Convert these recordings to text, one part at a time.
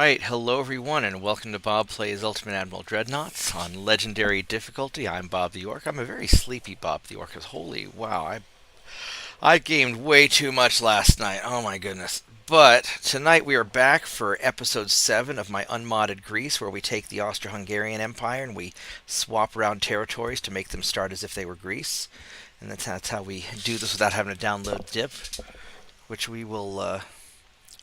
Alright, hello everyone, and welcome to Bob Plays Ultimate Admiral Dreadnoughts on Legendary Difficulty. I'm Bobtheorc. I'm a very sleepy Bobtheorc, because holy wow, I gamed way too much last night. Oh my goodness. But tonight we are back for episode 7 of my unmodded Greece, where we take the Austro-Hungarian Empire and we swap around territories to make them start as if they were Greece. And that's how we do this without having to download dip, which we will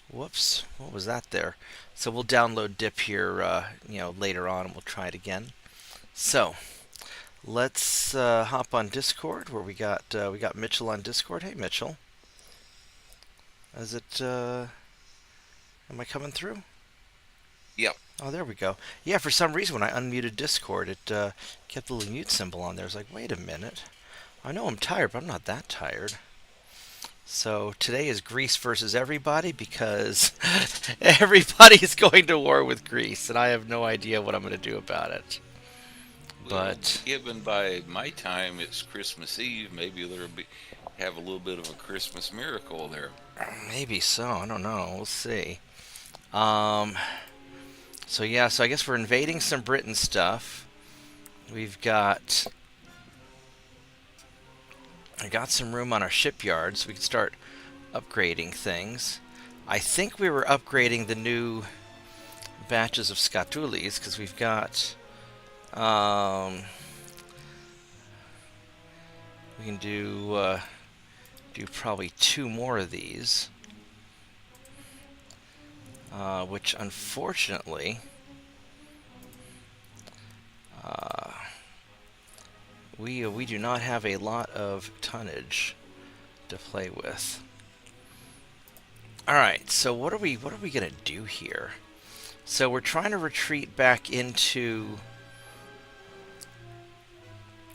whoops, what was that there? So we'll download dip here, later on, and we'll try it again. So let's hop on Discord, where we got Mitchell on Discord. Hey, Mitchell, is it? Am I coming through? Yep. Oh, there we go. Yeah, for some reason when I unmuted Discord, it kept the little mute symbol on there. I was like, wait a minute. I know I'm tired, but I'm not that tired. So today is Greece versus everybody because everybody is going to war with Greece, and I have no idea what I'm going to do about it. Well, But given by my time it's Christmas Eve, maybe there'll be have a little bit of a Christmas miracle there. maybe so. I don't know. We'll see. Um, so yeah. So I guess we're invading some Britain stuff. We've got I got some room on our shipyard, so we can start upgrading things. I think we were upgrading the new batches of Scatulis because we've got we can do probably 2 more of these, which unfortunately uh, we do not have a lot of tonnage to play with. All right, so what are we gonna do here? So we're trying to retreat back into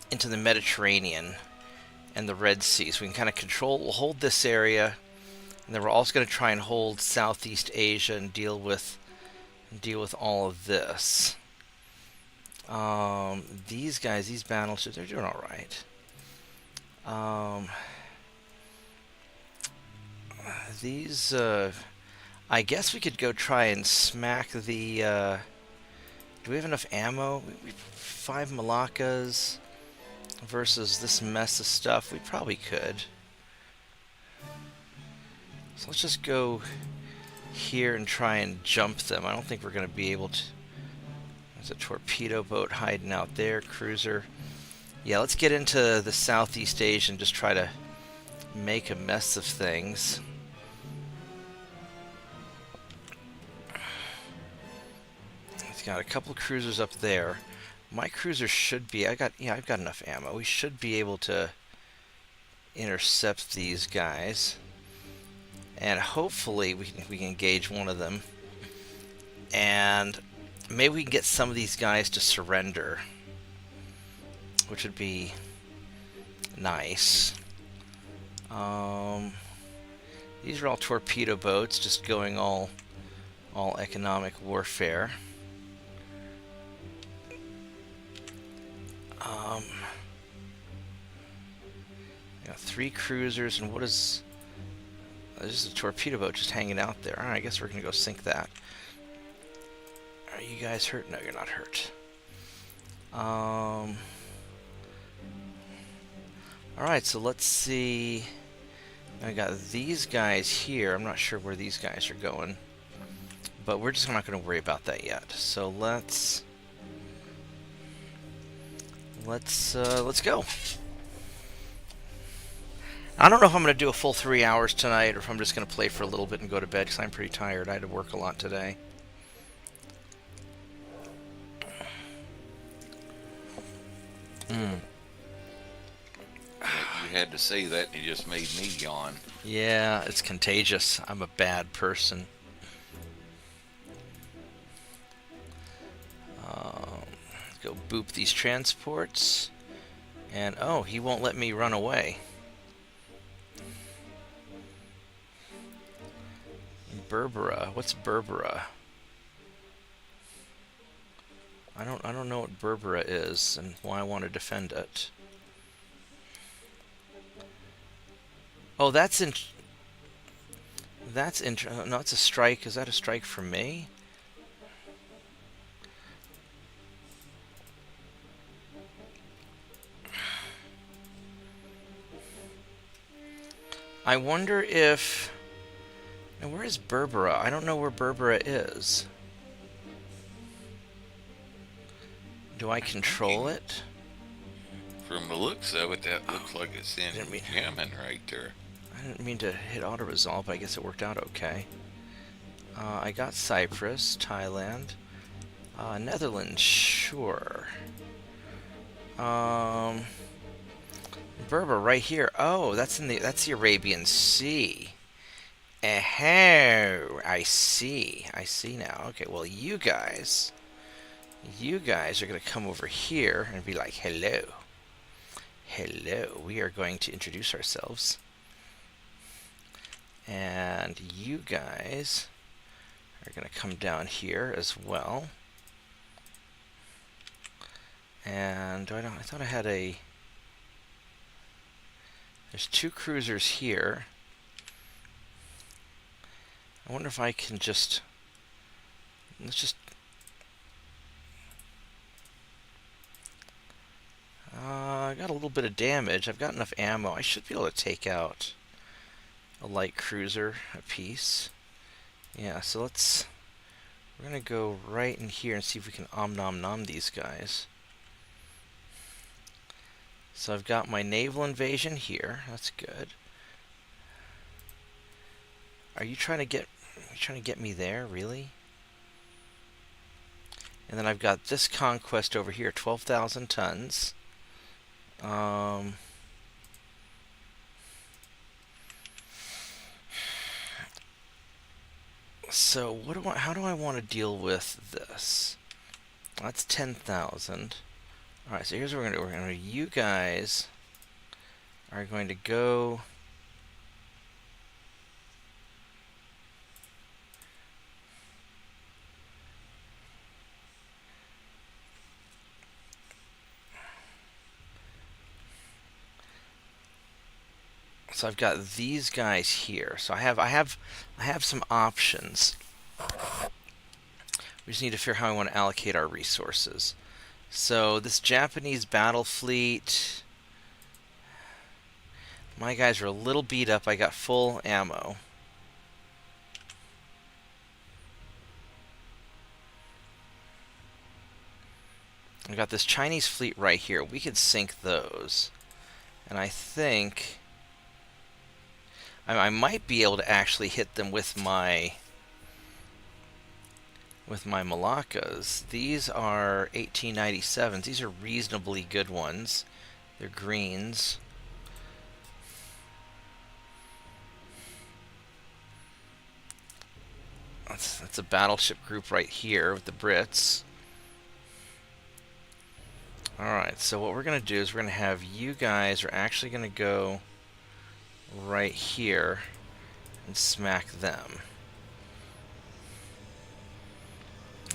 the Mediterranean and the Red Sea, so we can kind of we'll hold this area, and then we're also going to try and hold Southeast Asia and deal with all of this. These guys, these battleships, they're doing all right. These, I guess we could go try and smack the. Do we have enough ammo? 5 Malaccas versus this mess of stuff. We probably could. So let's just go here and try and jump them. I don't think we're going to be able to. There's a torpedo boat hiding out there, cruiser. Yeah, let's get into the Southeast Asia and just try to make a mess of things. He's got a couple of cruisers up there. My cruiser should be. I've got enough ammo. We should be able to intercept these guys, and hopefully we can engage one of them, and maybe we can get some of these guys to surrender, which would be nice. These are all torpedo boats, just going all economic warfare. Got 3 cruisers, and what is... There's a torpedo boat just hanging out there. Alright, I guess we're gonna go sink that. Are you guys hurt? No, you're not hurt. Alright, so let's see... I got these guys here. I'm not sure where these guys are going, but we're just not going to worry about that yet. So let's go. I don't know if I'm going to do a full 3 hours tonight, or if I'm just going to play for a little bit and go to bed, because I'm pretty tired. I had to work a lot today. You had to say that, and it just made me yawn. Yeah, it's contagious. I'm a bad person. Let's go boop these transports. And, oh, he won't let me run away. Berbera. What's Berbera? I don't know what Berbera is and why I want to defend it. Oh, that's in. No, it's a strike. Is that a strike for me? I wonder if... Now, where is Berbera? I don't know where Berbera is. Do I I'm control thinking, it? from the looks of it, that looks like it's in Didn't mean, Yemen right there. I didn't mean to hit auto-resolve, but I guess it worked out okay. I got Cyprus, Thailand, Netherlands, sure. Berber right here. Oh, that's the Arabian Sea. Oh, I see. I see now. Okay, well, you guys are gonna come over here and be like, hello. Hello. We are going to introduce ourselves. And you guys are gonna come down here as well. And I thought I had a... There's 2 cruisers here. I wonder if I can just... Let's just... I got a little bit of damage. I've got enough ammo. I should be able to take out a light cruiser apiece. Yeah, so let's... We're going to go right in here and see if we can nom these guys. So I've got my naval invasion here. That's good. Are you trying to get me there, really? And then I've got this conquest over here, 12,000 tons. So how do I want to deal with this? That's 10,000. Alright, so here's what we're gonna do. You guys are going to go... So I've got these guys here. So I have some options. We just need to figure out how I want to allocate our resources. So this Japanese battle fleet, my guys are a little beat up. I got full ammo. I got this Chinese fleet right here. We could sink those. And I think I might be able to actually hit them with my Malaccas. These are 1897s. These are reasonably good ones. They're greens. That's a battleship group right here with the Brits. Alright, so what we're going to do is we're going to have you guys are actually going to go right here and smack them.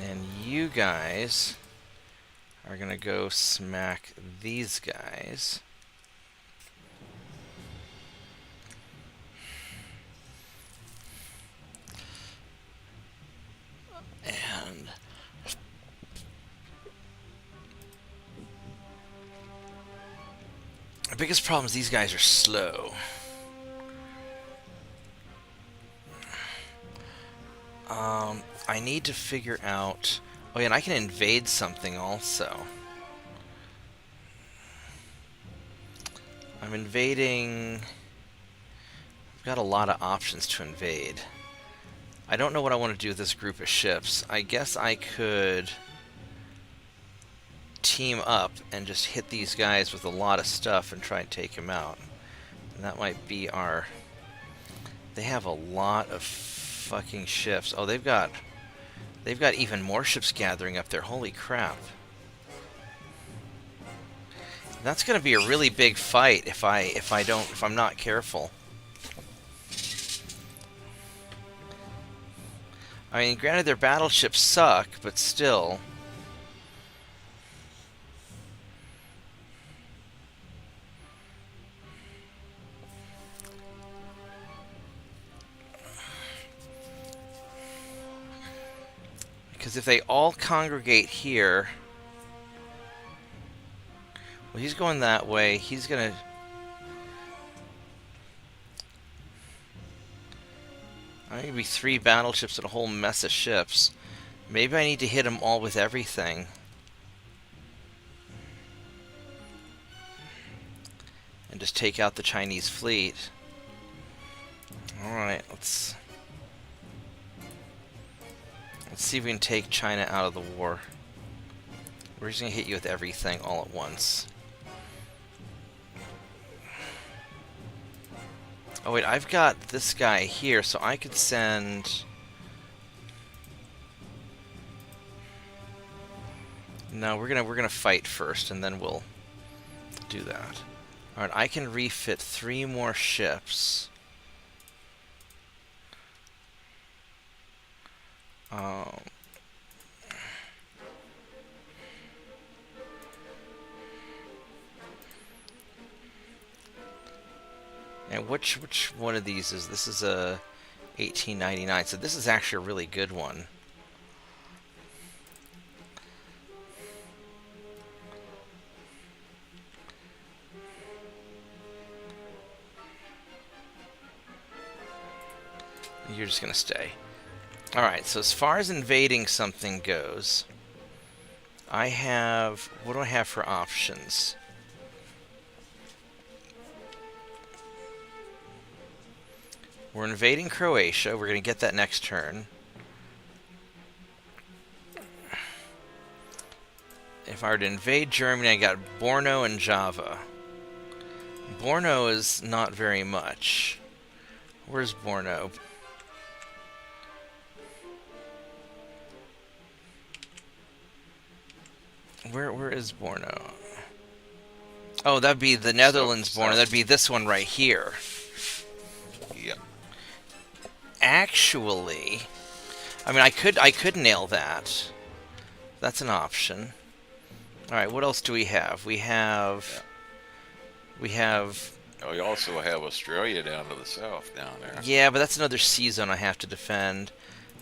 And you guys are going to go smack these guys. And the biggest problem is these guys are slow. I need to figure out... Oh yeah, and I can invade something also. I'm invading... I've got a lot of options to invade. I don't know what I want to do with this group of ships. I guess I could team up and just hit these guys with a lot of stuff and try and take them out. And that might be our... They have a lot of fucking ships. Oh, they've got even more ships gathering up there. Holy crap. That's going to be a really big fight if I'm not careful. I mean, granted their battleships suck, but still. Because if they all congregate here... Well, he's going that way. He's going to... I need to be 3 battleships and a whole mess of ships. Maybe I need to hit them all with everything. And just take out the Chinese fleet. Alright, let's see if we can take China out of the war. We're just gonna hit you with everything all at once. Oh wait, I've got this guy here, so I could send... No, we're gonna fight first, and then we'll do that. Alright, I can refit 3 more ships. And which one of these is this? Is a 1899, so this is actually a really good one. You're just gonna stay. Alright, so as far as invading something goes, I have... What do I have for options? We're invading Croatia. We're going to get that next turn. If I were to invade Germany, I got Borno and Java. Borno is not very much. Where's Borno? Where is Borno? Oh, that'd be the Netherlands Borno. That'd be this one right here. Yep. Actually, I mean, I could nail that. That's an option. All right, what else do we have? We have. Oh, you also have Australia down to the south down there. Yeah, but that's another sea zone I have to defend.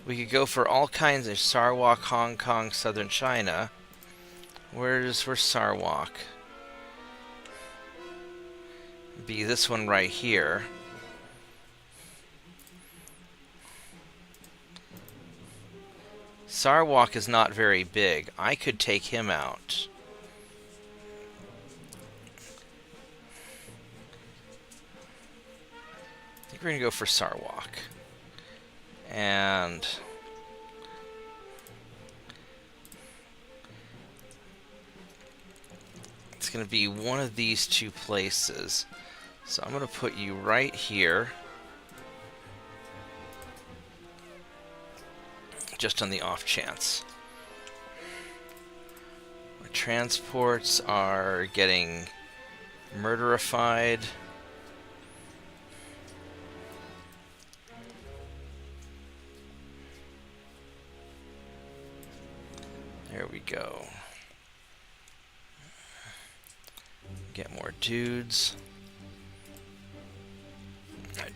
We could go for all kinds of Sarawak, Hong Kong, southern China. Where's Sarawak? Be this one right here. Sarawak is not very big. I could take him out. I think we're going to go for Sarawak. And... it's going to be one of these 2 places. So I'm going to put you right here. Just on the off chance. Our transports are getting murderified. There we go. Get more dudes.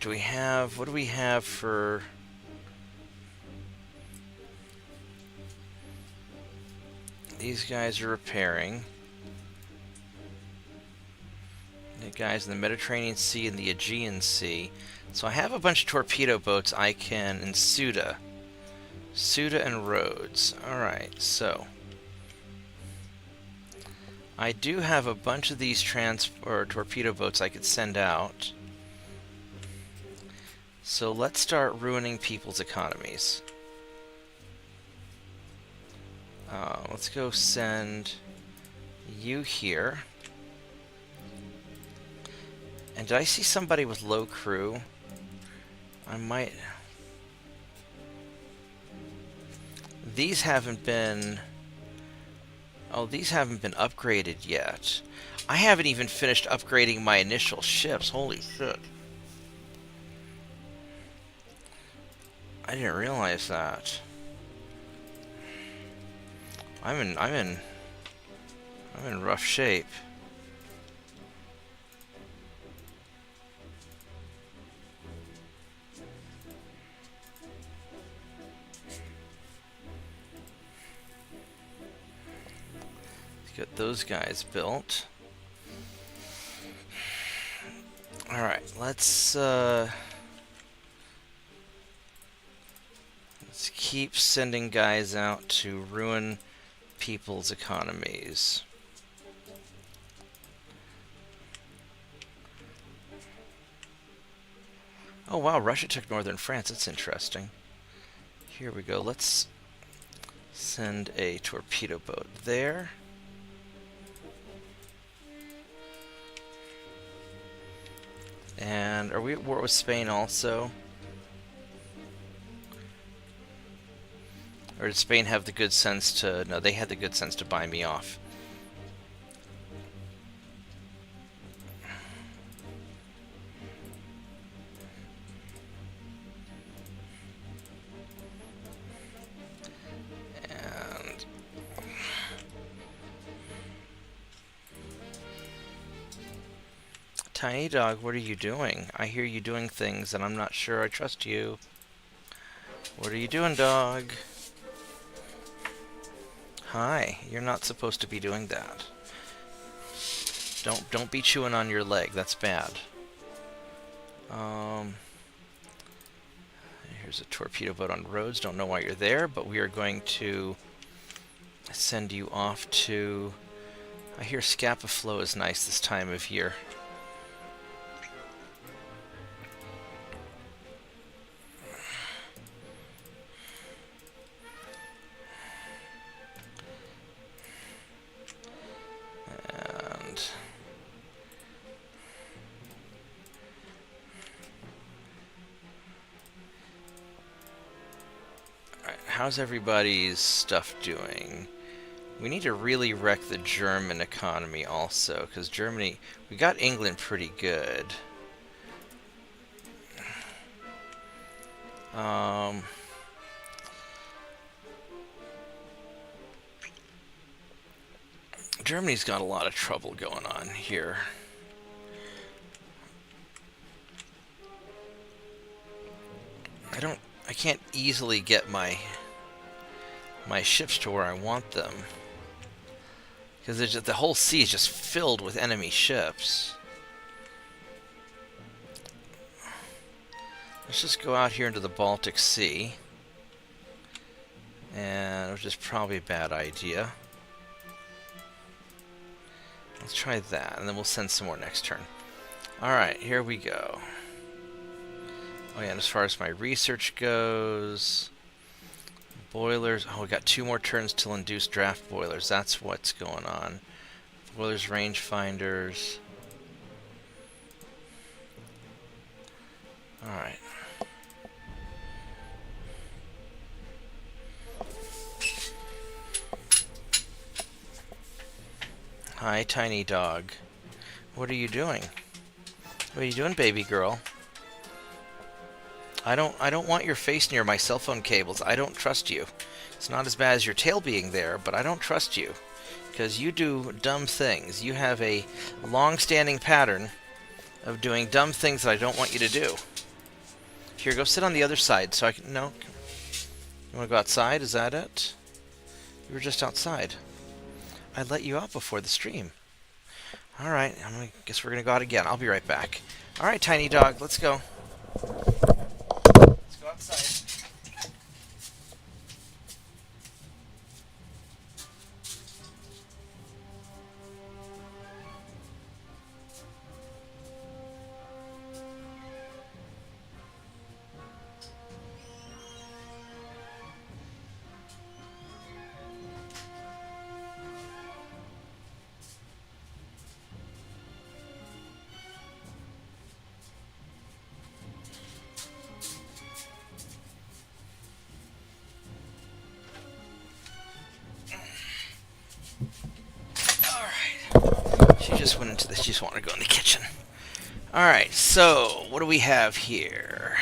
Do we have... what do we have for... these guys are repairing. The guys in the Mediterranean Sea and the Aegean Sea. So I have a bunch of torpedo boats I can... in Suda. Suda and Rhodes. Alright, so... I do have a bunch of these torpedo boats I could send out. So let's start ruining people's economies. Let's go send you here. And did I see somebody with low crew? I might... these haven't been... oh, these haven't been upgraded yet. I haven't even finished upgrading my initial ships. Holy shit. I didn't realize that. I'm in rough shape. Get those guys built. Alright, let's Let's keep sending guys out to ruin people's economies. Oh wow, Russia took northern France. That's interesting. Here we go. Let's send a torpedo boat there. And are we at war with Spain also? Or did Spain have the good sense to... No, they had the good sense to buy me off. And... Tiny Dog, what are you doing? I hear you doing things and I'm not sure I trust you. What are you doing, dog? Hi, you're not supposed to be doing that. Don't be chewing on your leg. That's bad. Here's a torpedo boat on Rhodes. Don't know why you're there, but we are going to send you off to... I hear Scapa Flow is nice this time of year. How's everybody's stuff doing? We need to really wreck the German economy also, because Germany... We got England pretty good. Germany's got a lot of trouble going on here. I can't easily get my ships to where I want them, because the whole sea is just filled with enemy ships. Let's just go out here into the Baltic Sea, and which is probably a bad idea. Let's try that, and then we'll send some more next turn. Alright, here we go. Oh yeah, and as far as my research goes... Boilers... Oh, we got 2 more turns till induce draft boilers. That's what's going on. Boilers, rangefinders... Alright. Hi, Tiny Dog. What are you doing? What are you doing, baby girl? I don't want your face near my cell phone cables. I don't trust you. It's not as bad as your tail being there, but I don't trust you. Because you do dumb things. You have a long-standing pattern of doing dumb things that I don't want you to do. Here, go sit on the other side so I can... No. You want to go outside? Is that it? You were just outside. I let you out before the stream. Alright, guess we're going to go out again. I'll be right back. Alright, Tiny Dog, let's go. Let's go outside. She just wanted to go in the kitchen. Alright, so what do we have here?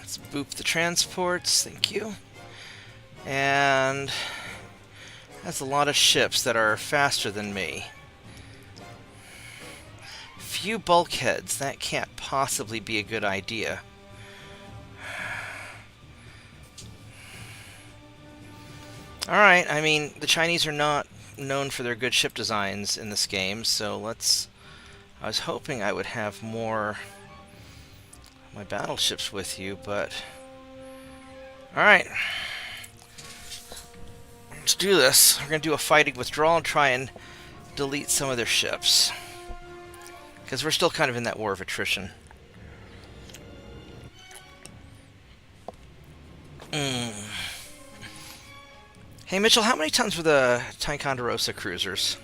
Let's boop the transports, thank you. And that's a lot of ships that are faster than me. Few bulkheads, that can't possibly be a good idea. Alright, I mean, the Chinese are not known for their good ship designs in this game, so let's... I was hoping I would have more of my battleships with you, but Alright. Let's do this. We're going to do a fighting withdrawal and try and delete some of their ships. Because we're still kind of in that war of attrition. Hey, Mitchell, how many tons were the Ticonderoga cruisers?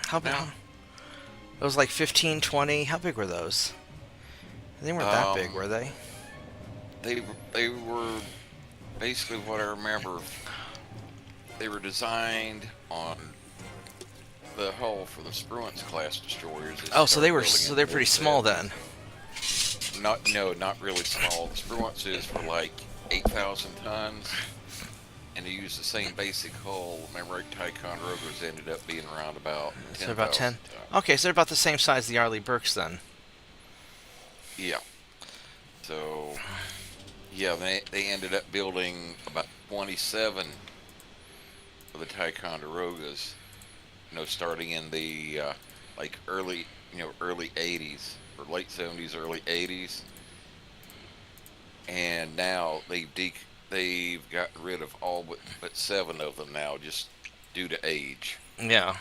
How big? Now, Those like 15, 20? How big were those? They weren't that big, um, were they? they were basically what I remember. They were designed on the hull for the Spruance class destroyers. Oh, so they're pretty small then. Not really small. The Spruance is for like 8,000 tons, and they use the same basic hull. Remember, Ticonderogas ended up being around about 10,000 So about 10. tons. Okay, so they're about the same size as the Arleigh Burkes then. Yeah. So, yeah, they ended up building about 27 of the Ticonderogas. Starting in the like early 80s or late 70s, early 80s, and now they've gotten rid of all but 7 of them now, just due to age. Yeah.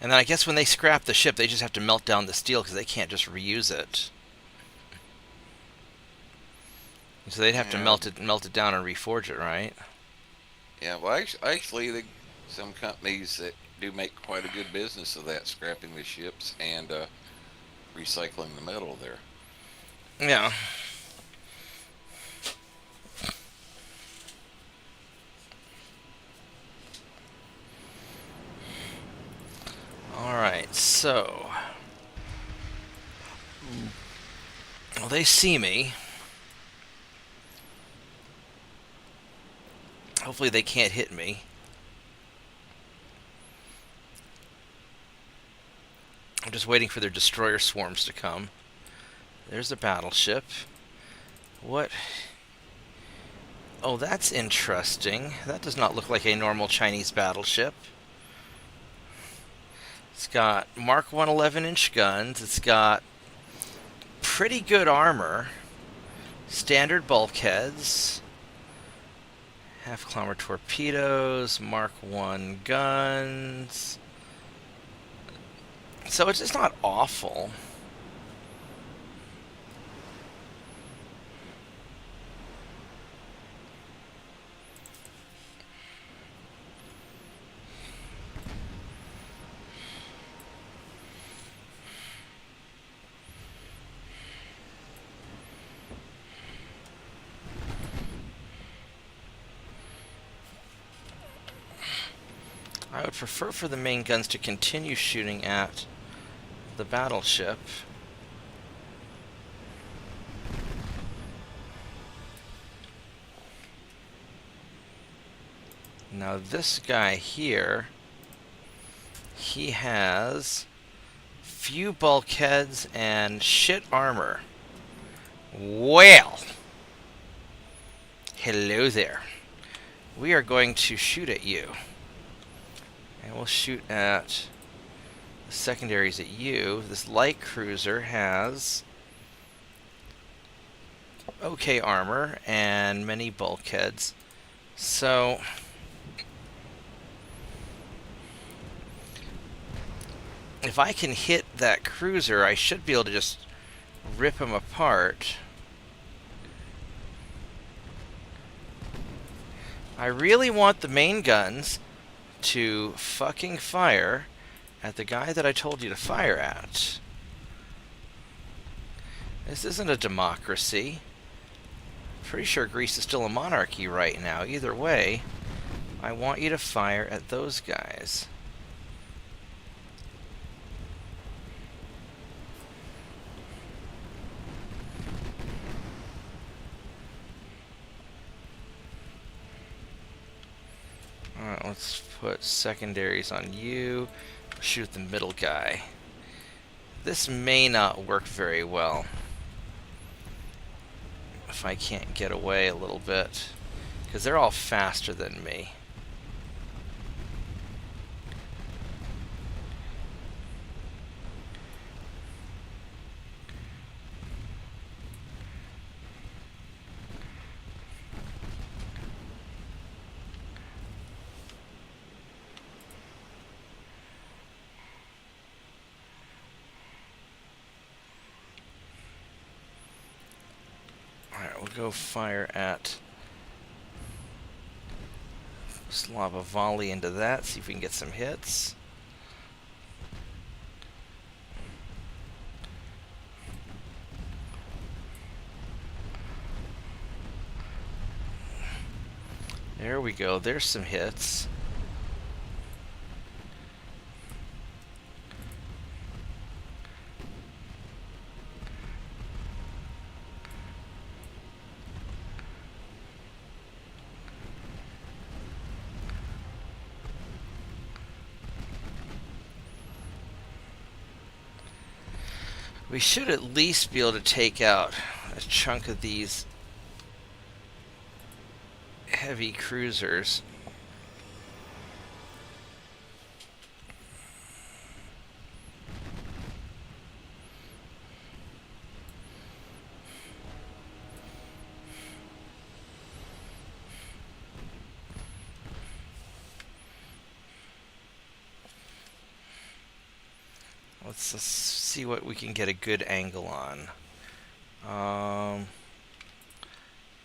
And then I guess when they scrap the ship, they just have to melt down the steel because they can't just reuse it. So they'd have to Yeah, melt it down and reforge it, right? yeah. Well, actually, some companies that do make quite a good business of that, scrapping the ships and recycling the metal there. Yeah. Alright, so... Well, they see me. Hopefully they can't hit me. I'm just waiting for their destroyer swarms to come. There's a battleship. What? Oh, that's interesting. That does not look like a normal Chinese battleship. It's got Mark 1 11-inch guns. It's got pretty good armor. Standard bulkheads. Half-kilometer torpedoes. Mark 1 guns. So it's not awful. I would prefer for the main guns to continue shooting at the battleship. Now this guy here, he has few bulkheads and shit armor. Well, hello there. We are going to shoot at you. And we'll shoot at the secondaries at you. This light cruiser has okay armor and many bulkheads. So if I can hit that cruiser, I should be able to just rip him apart. I really want the main guns to fucking fire at the guy that I told you to fire at. This isn't a democracy. Pretty sure Greece is still a monarchy right now. Either way, I want you to fire at those guys. Alright, let's put secondaries on you. Shoot the middle guy. This may not work very well if I can't get away a little bit, because they're all faster than me. go fire at Slava volley into that, see if we can get some hits. There we go, there's some hits. We should at least be able to take out a chunk of these heavy cruisers. Let's see what we can get a good angle on.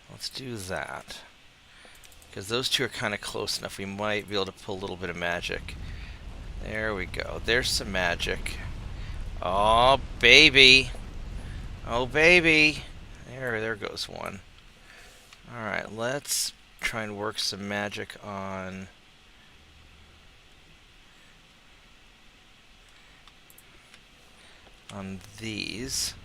Let's do that. Because those two are kind of close enough, we might be able to pull a little bit of magic. There we go. There's some magic. Oh, baby. Oh, baby. There goes one. Alright, let's try and work some magic on these.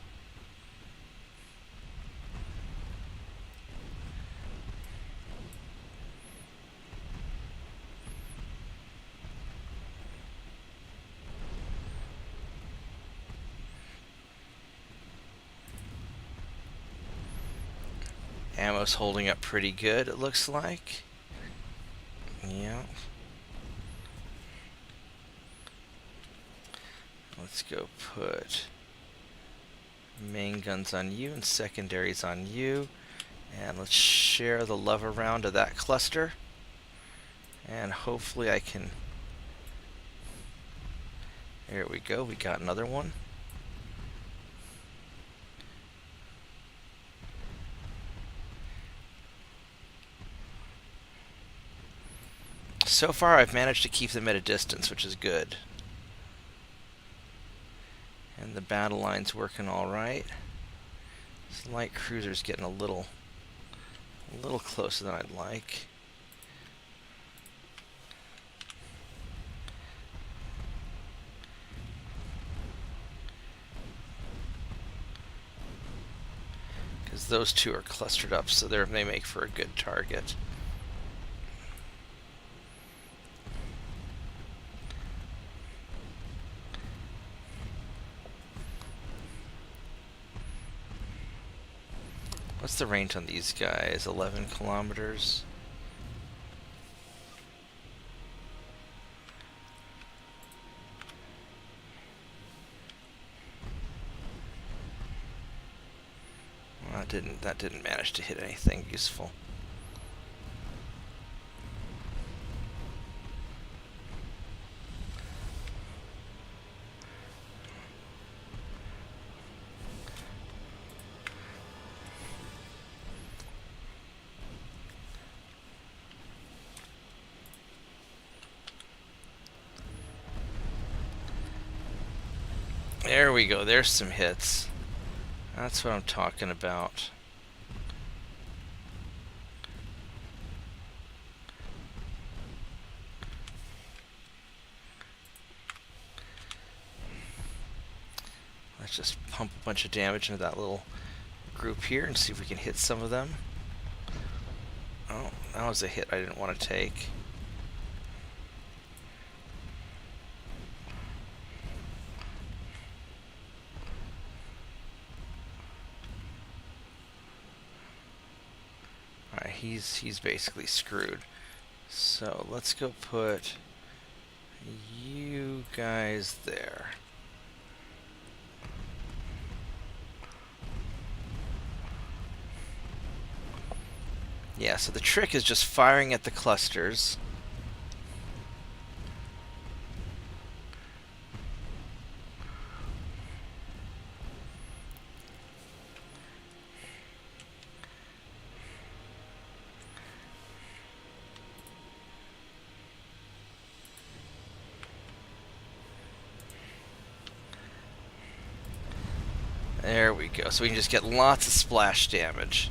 Ammo's holding up pretty good, it looks like. Yeah. Let's go put main guns on you and secondaries on you. And let's share the love around to that cluster. And hopefully I can... There we go, we got another one. So far I've managed to keep them at a distance, which is good. And the battle line's working alright. This light cruiser's getting a little closer than I'd like. Because those two are clustered up, so they make for a good target. What's the range on these guys? 11 kilometers. Well, that didn't manage to hit anything useful. There we go, there's some hits. That's what I'm talking about. Let's just pump a bunch of damage into that little group here and see if we can hit some of them. Oh, that was a hit I didn't want to take. Alright, he's basically screwed. So let's go put you guys there. Yeah, so the trick is just firing at the clusters. There we go. So we can just get lots of splash damage.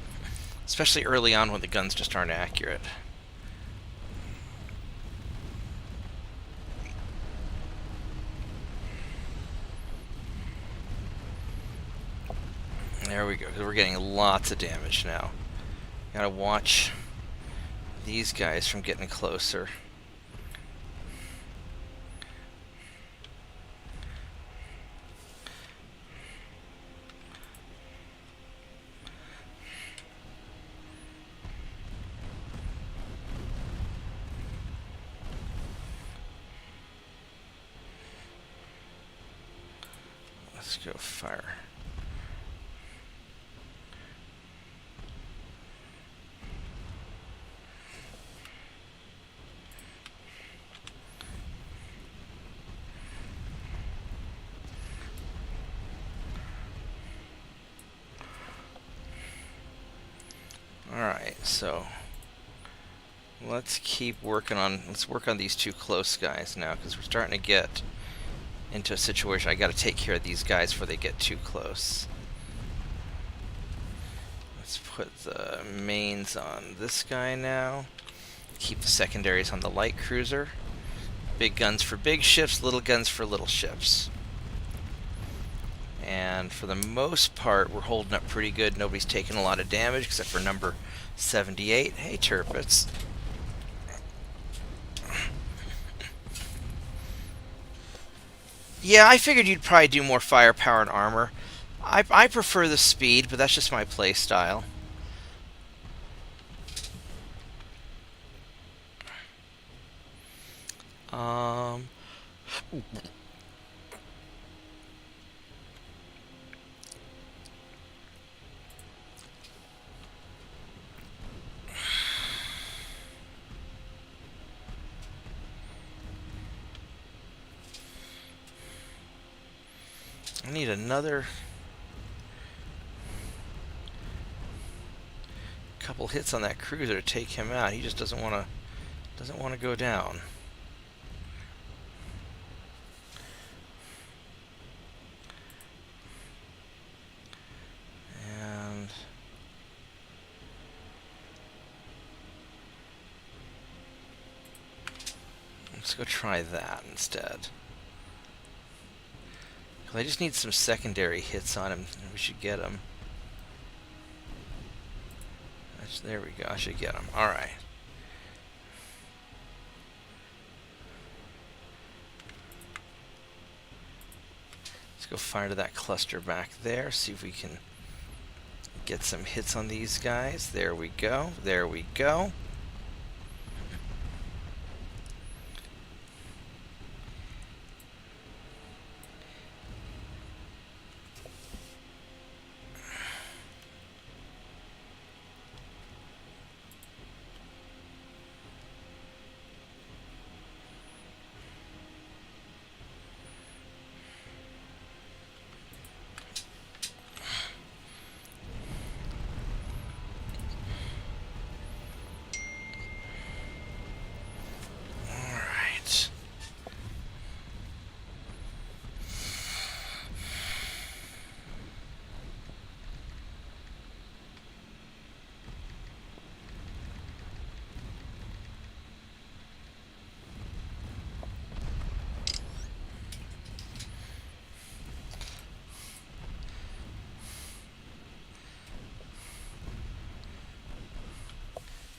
Especially early on when the guns just aren't accurate. There we go. We're getting lots of damage now. Gotta watch these guys from getting closer. Let's go fire. Alright, so let's work on these two close guys now, because we're starting to get into a situation I gotta take care of these guys before they get too close. Let's put the mains on this guy now. Keep the secondaries on the light cruiser. Big guns for big ships, little guns for little ships. And for the most part, we're holding up pretty good. Nobody's taking a lot of damage except for number 78. Hey, Turpits. Yeah, I figured you'd probably do more firepower and armor. I prefer the speed, but that's just my play style. I need another couple hits on that cruiser to take him out. He just doesn't want to go down. And let's go try that instead. I just need some secondary hits on him, and we should get him. There we go, I should get him. Alright. Let's go fire to that cluster back there, see if we can get some hits on these guys. There we go, there we go.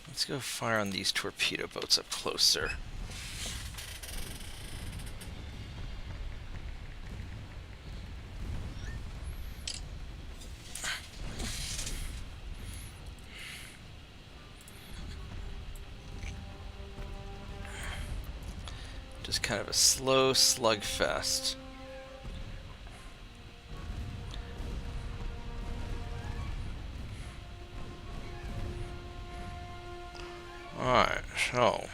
Let's go fire on these torpedo boats up closer. Just kind of a slow slugfest. Alright, so.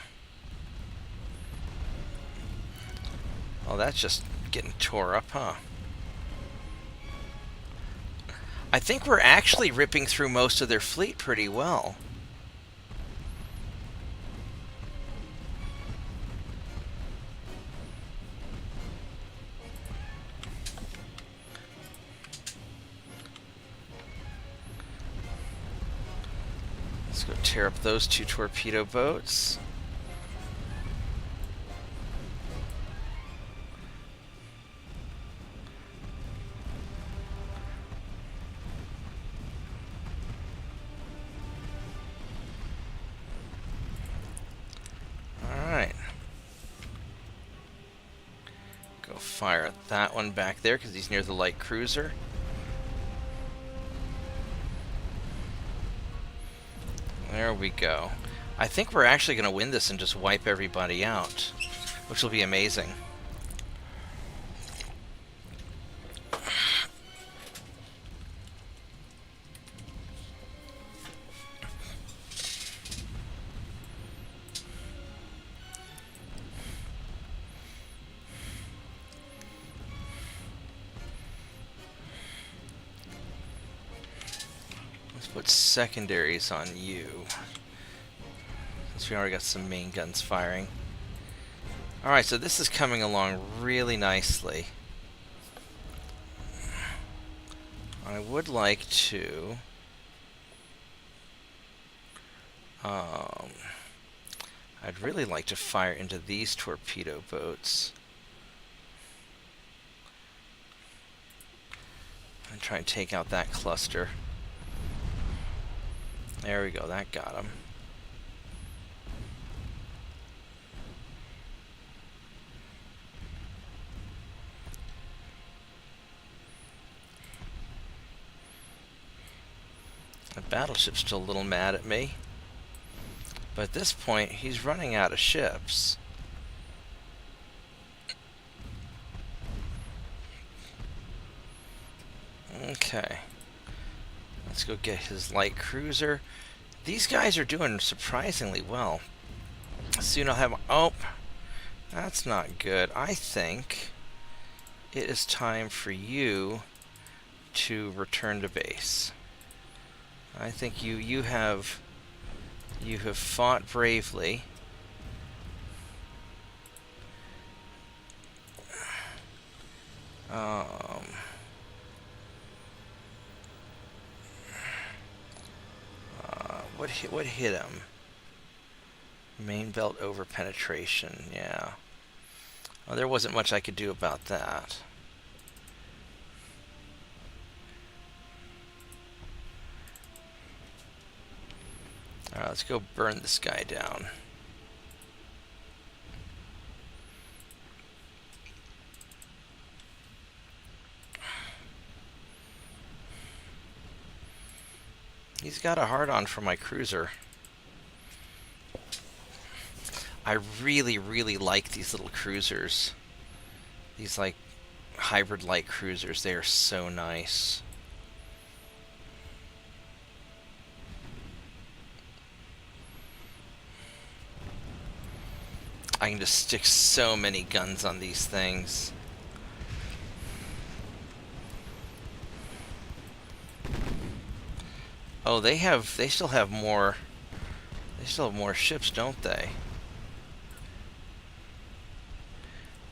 Oh, that's just getting tore up, huh? I think we're actually ripping through most of their fleet pretty well. go tear up those 2 torpedo boats. Alright. Go fire at that one back there because he's near the light cruiser. There we go. I think we're actually going to win this and just wipe everybody out, which will be amazing. Put secondaries on you, since we already got some main guns firing. Alright, so this is coming along really nicely. I would like to I'd really like to fire into these torpedo boats and try and take out that cluster. There we go, that got him. The battleship's still a little mad at me. But at this point, he's running out of ships. Okay. Let's go get his light cruiser. These guys are doing surprisingly well. Soon I'll have... Oh, that's not good. I think it is time for you to return to base. I think you have fought bravely. What hit him? Main belt over penetration. Yeah. Well, there wasn't much I could do about that. Alright, let's go burn this guy down. He's got a hard-on for my cruiser. I really, really like these little cruisers. These, like, hybrid light cruisers. They are so nice. I can just stick so many guns on these things. Oh, they still have more ships, don't they?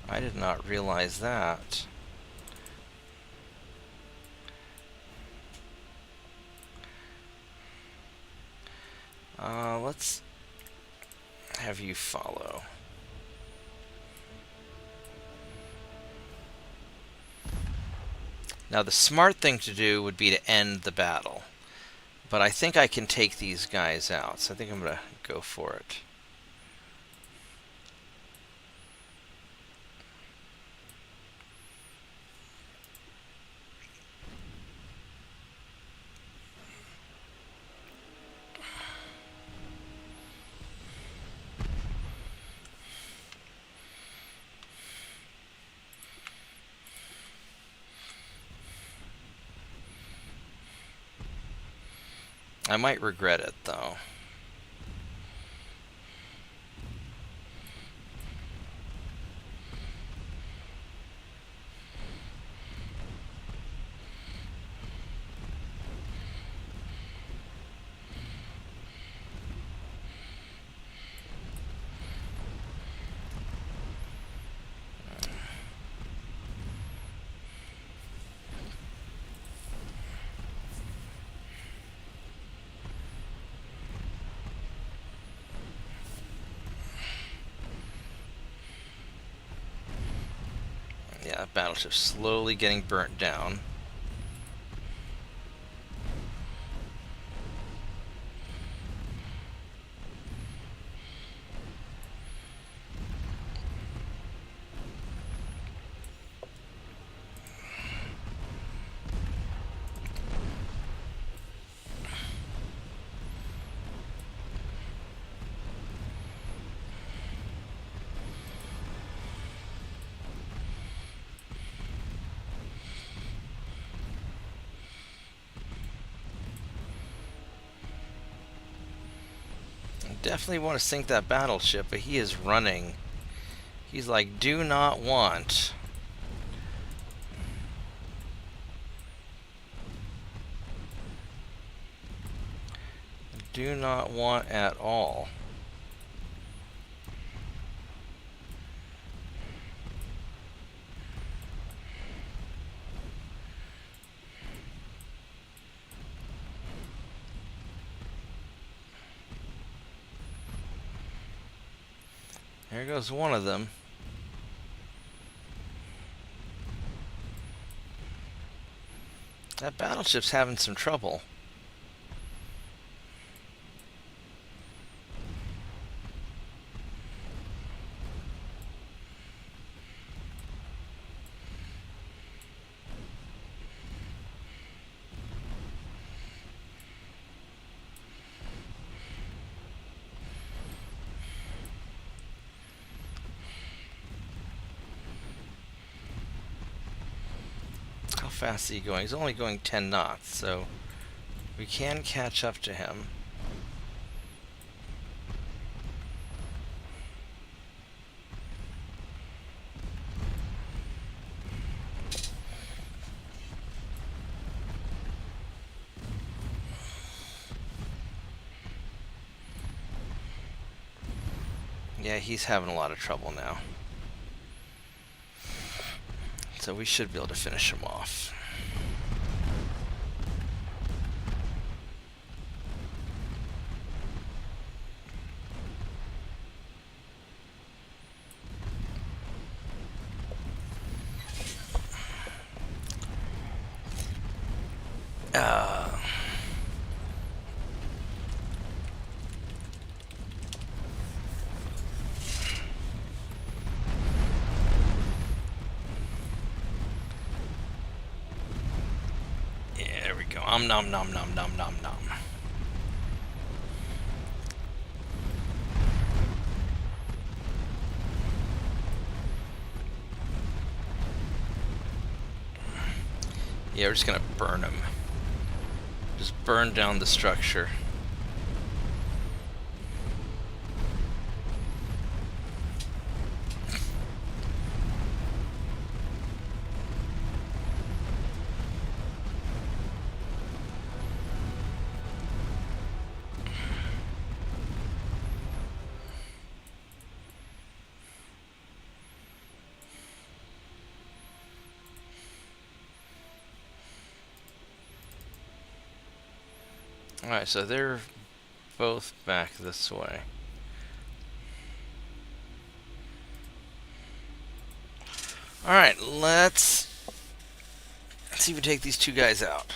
I did not realize that. Let's have you follow. Now, the smart thing to do would be to end the battle. But I think I can take these guys out, so I think I'm going to go for it. I might regret it, though. battleship's slowly getting burnt down. Definitely want to sink that battleship, but he is running. He's like, do not want. Do not want at all. There goes one of them. That battleship's having some trouble. How fast is he going? He's only going 10 knots, so we can catch up to him. Yeah, he's having a lot of trouble now. So we should be able to finish him off. Yeah, there we go. Nom nom nom nom nom nom. Yeah, we're just gonna burn him. Just burn down the structure. Alright, so they're both back this way. Alright, let's see if we take these two guys out.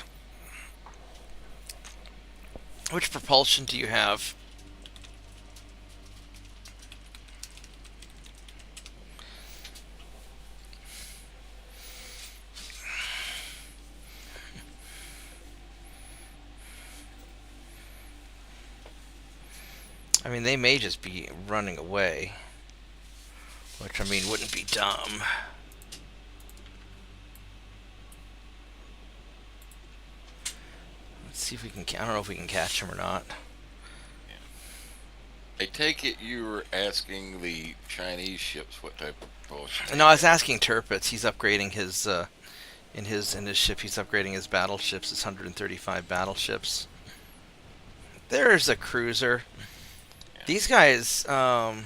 Which propulsion do you have? I mean, they may just be running away, which, I mean, wouldn't be dumb. Let's see if we can, I don't know if we can catch him or not. I take it you were asking the Chinese ships what type of propulsion. No, I was asking Turpitz. He's upgrading his, in his ship, he's upgrading his battleships, his 135 battleships. There's a cruiser. These guys, and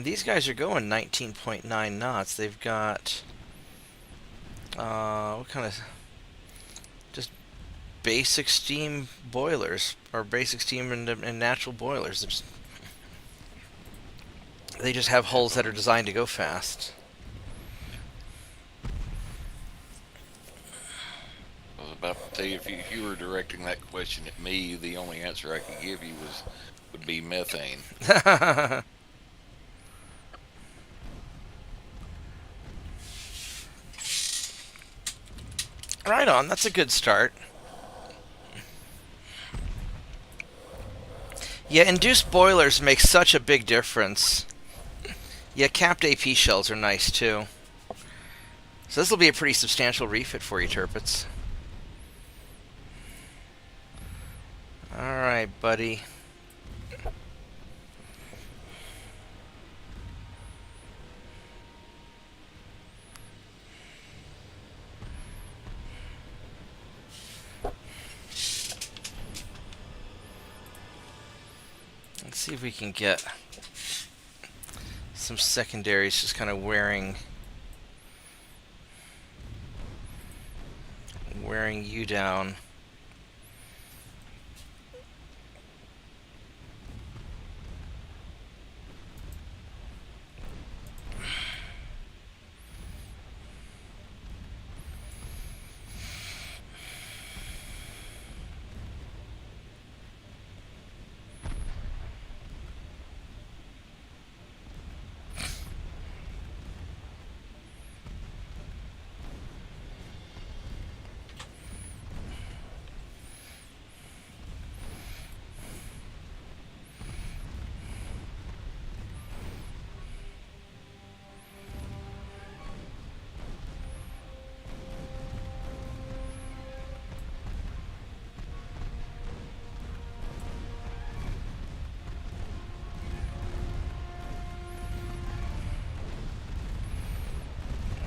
these guys are going 19.9 knots. They've got, what kind of, just basic steam boilers, or basic steam and natural boilers. They just have hulls that are designed to go fast. I was about to tell you, if you were directing that question at me, the only answer I could give you would be methane. Right on. That's a good start. Yeah, induced boilers make such a big difference. Yeah, capped AP shells are nice too. So this will be a pretty substantial refit for you, Turpits. Alright, buddy. Let's see if we can get some secondaries just kind of wearing you down.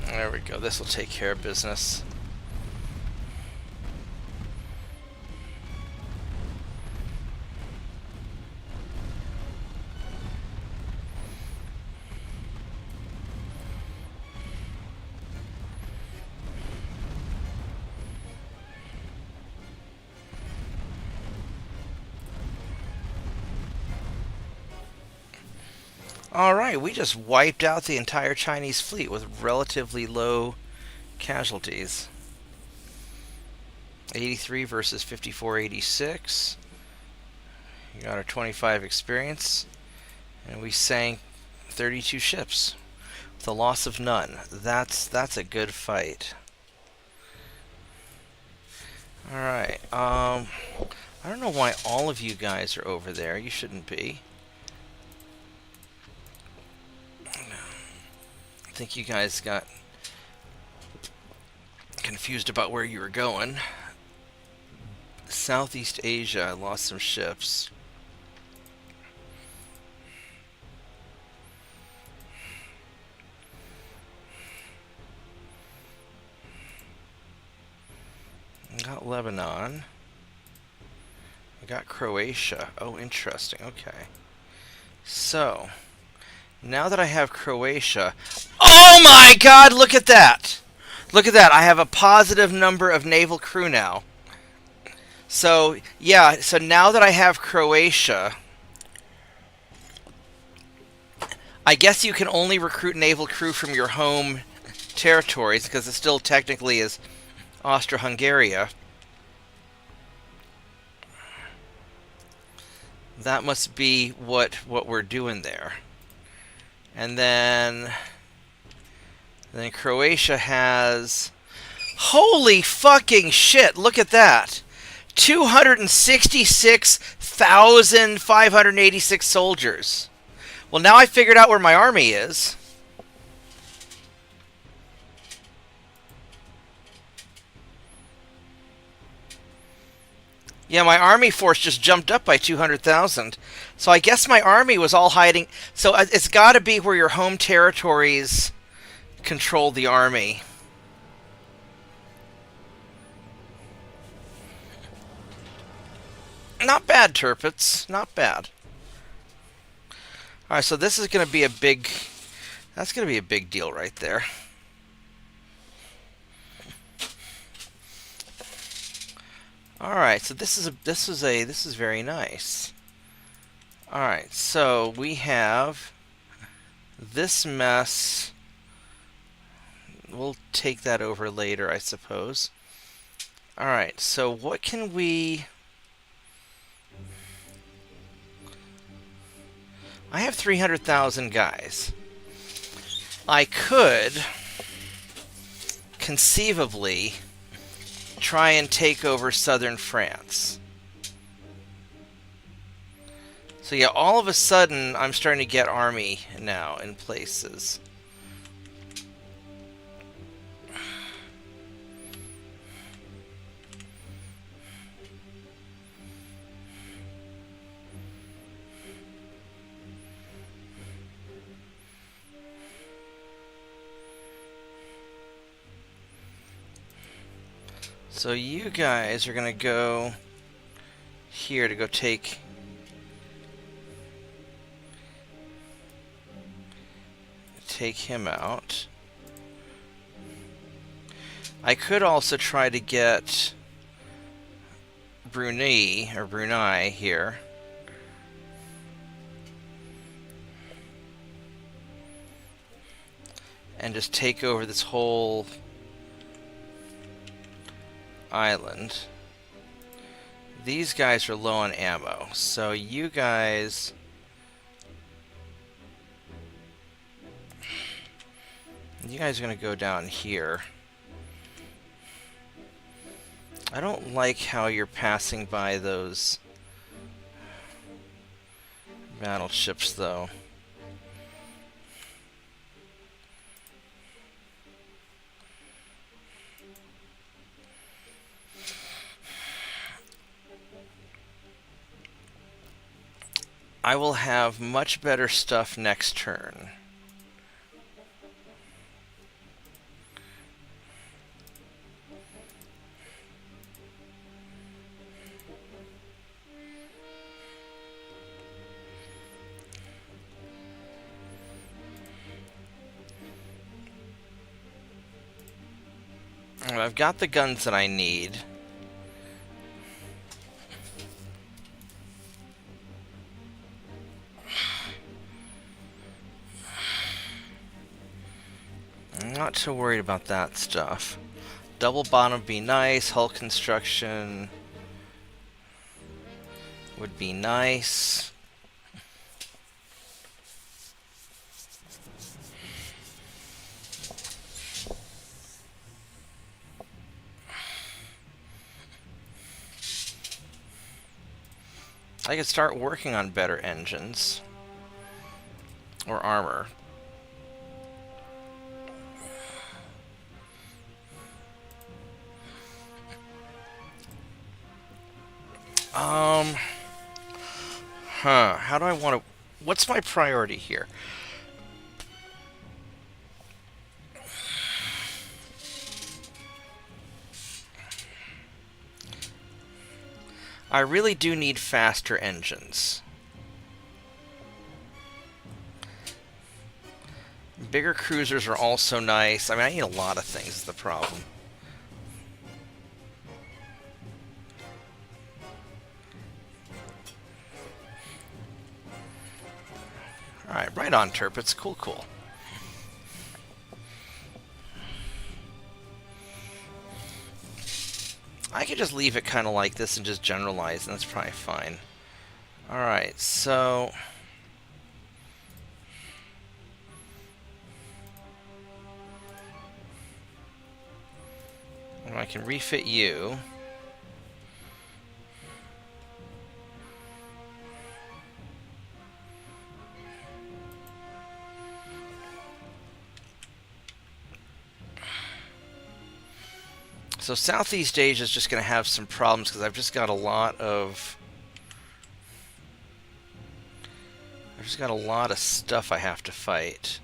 There we go. This will take care of business. Alright, we just wiped out the entire Chinese fleet with relatively low casualties. 83 versus 5486. We got our 25 experience. And we sank 32 ships with a loss of none. That's a good fight. Alright, I don't know why all of you guys are over there. You shouldn't be. I think you guys got confused about where you were going. Southeast Asia, I lost some ships. I got Lebanon. I got Croatia. Oh, interesting. Okay. So, now that I have Croatia... Oh my god, look at that! Look at that, I have a positive number of naval crew now. So, yeah, so now that I have Croatia... I guess you can only recruit naval crew from your home territories, because it still technically is Austro-Hungarian. That must be what we're doing there. And then Croatia has... Holy fucking shit, look at that. 266,586 soldiers. Well, now I figured out where my army is. Yeah, my army force just jumped up by 200,000. So I guess my army was all hiding. So it's got to be where your home territories control the army. Not bad, Turpits. Not bad. Alright, so this is going to be a big... That's going to be a big deal right there. Alright, so this is very nice. Alright, so we have this mess. We'll take that over later, I suppose. Alright, so what can we... I have 300,000 guys. I could conceivably try and take over southern France. So yeah, all of a sudden I'm starting to get army now in places. So you guys are gonna go here to go take him out. I could also try to get Brunei here. And just take over this whole island. These guys are low on ammo, so you guys... You guys are going to go down here. I don't like how you're passing by those battleships, though. I will have much better stuff next turn. I've got the guns that I need. I'm not too worried about that stuff. Double bottom would be nice. Hull construction would be nice. I could start working on better engines. Or armor. How do I want to... What's my priority here? I really do need faster engines. Bigger cruisers are also nice. I mean, I need a lot of things is the problem. Alright, right on, Turpits. Cool, cool. I could just leave it kind of like this and just generalize, and that's probably fine. Alright, so... I can refit you. So Southeast Asia is just going to have some problems because I've just got a lot of... I've just got a lot of stuff I have to fight.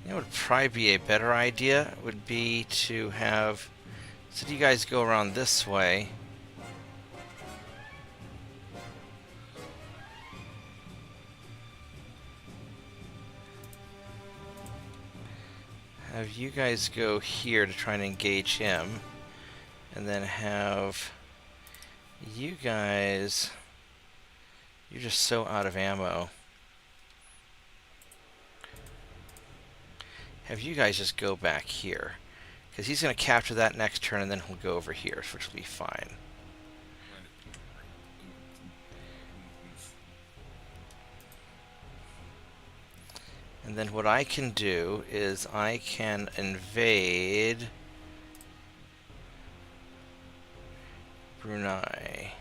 You know what would probably be a better idea would be to have... So you guys go around this way. Have you guys go here to try and engage him. And then have you guys... You're just so out of ammo. have you guys just go back here. Because he's going to capture that next turn, and then he'll go over here, which will be fine. And then what I can do is I can invade Brunei.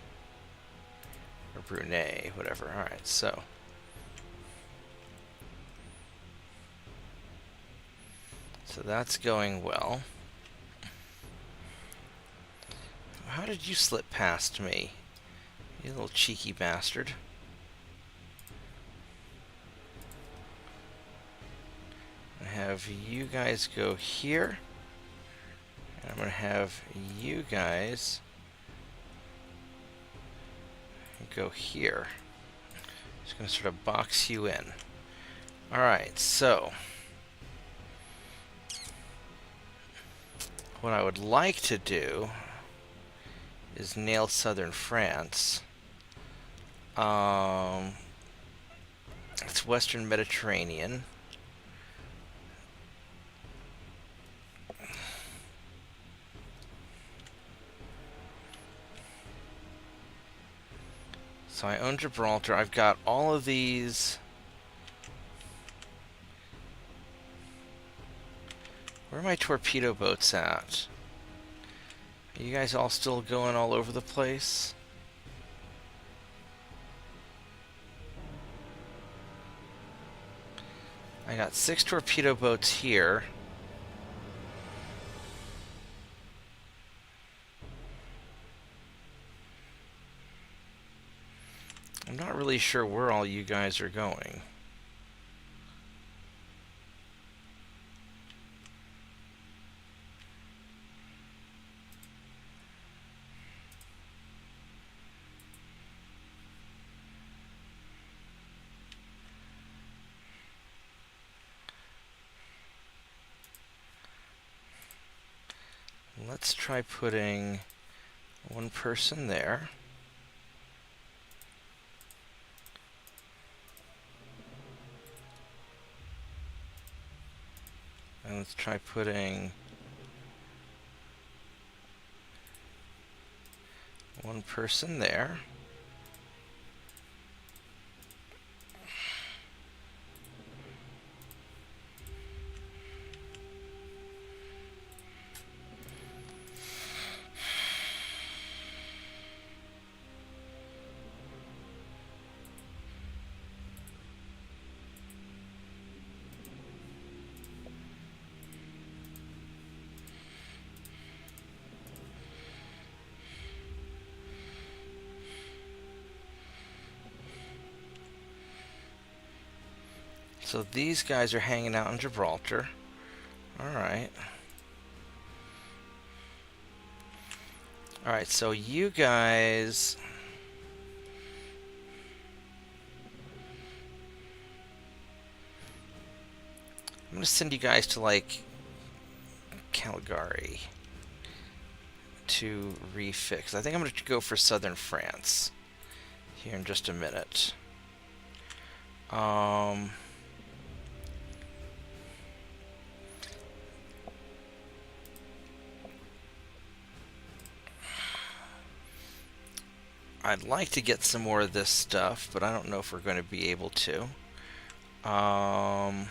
Or Brunei, whatever. Alright, so. So that's going well. How did you slip past me? You little cheeky bastard. I have you guys go here. And I'm going to have you guys go here. Just going to sort of box you in. Alright, so what I would like to do is nail southern France. It's Western Mediterranean. So I own Gibraltar. I've got all of these. Where are my torpedo boats at? Are you guys all still going all over the place? I got 6 torpedo boats here. I'm not really sure where all you guys are going. Let's try putting one person there. And let's try putting one person there. So these guys are hanging out in Gibraltar. Alright. Alright, so you guys... I'm gonna send you guys to, like, Calgary to refix. I think I'm gonna go for southern France here in just a minute. I'd like to get some more of this stuff, but I don't know if we're going to be able to. I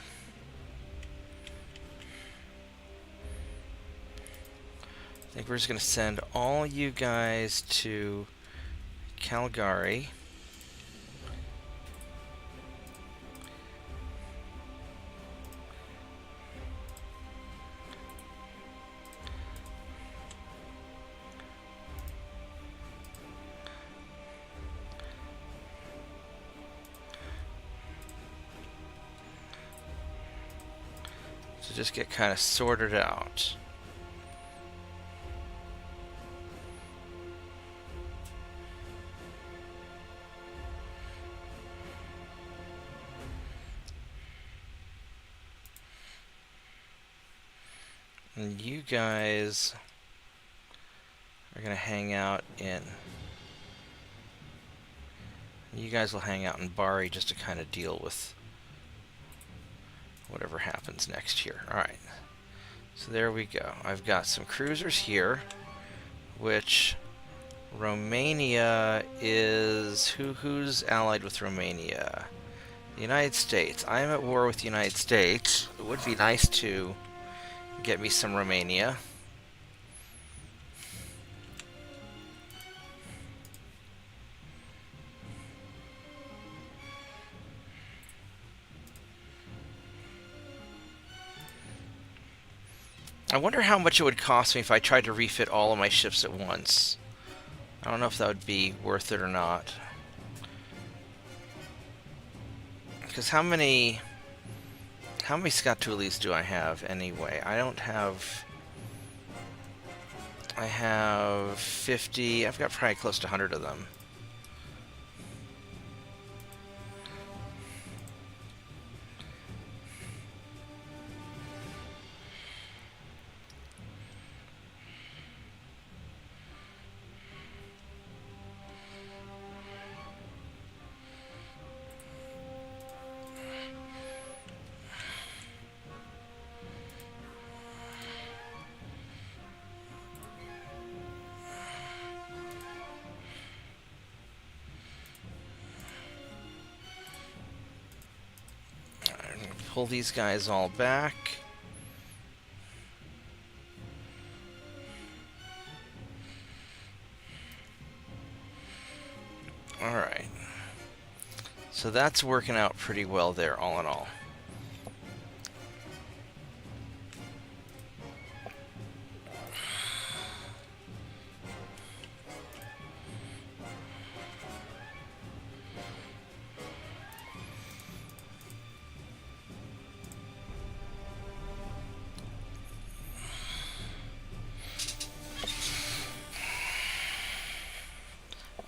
think we're just going to send all you guys to Calgary. To just get kind of sorted out. And you guys are going to hang out in... You guys will hang out in Bari just to kind of deal with whatever happens next here. Alright. So there we go. I've got some cruisers here, which Romania is... Who's allied with Romania? The United States. I am at war with the United States. It would be nice to get me some Romania. I wonder how much it would cost me if I tried to refit all of my ships at once. I don't know if that would be worth it or not. Because how many Scott Toolies do I have anyway? I don't have... I have 50... I've got probably close to 100 of them. Pull these guys all back. Alright. So that's working out pretty well there, all in all.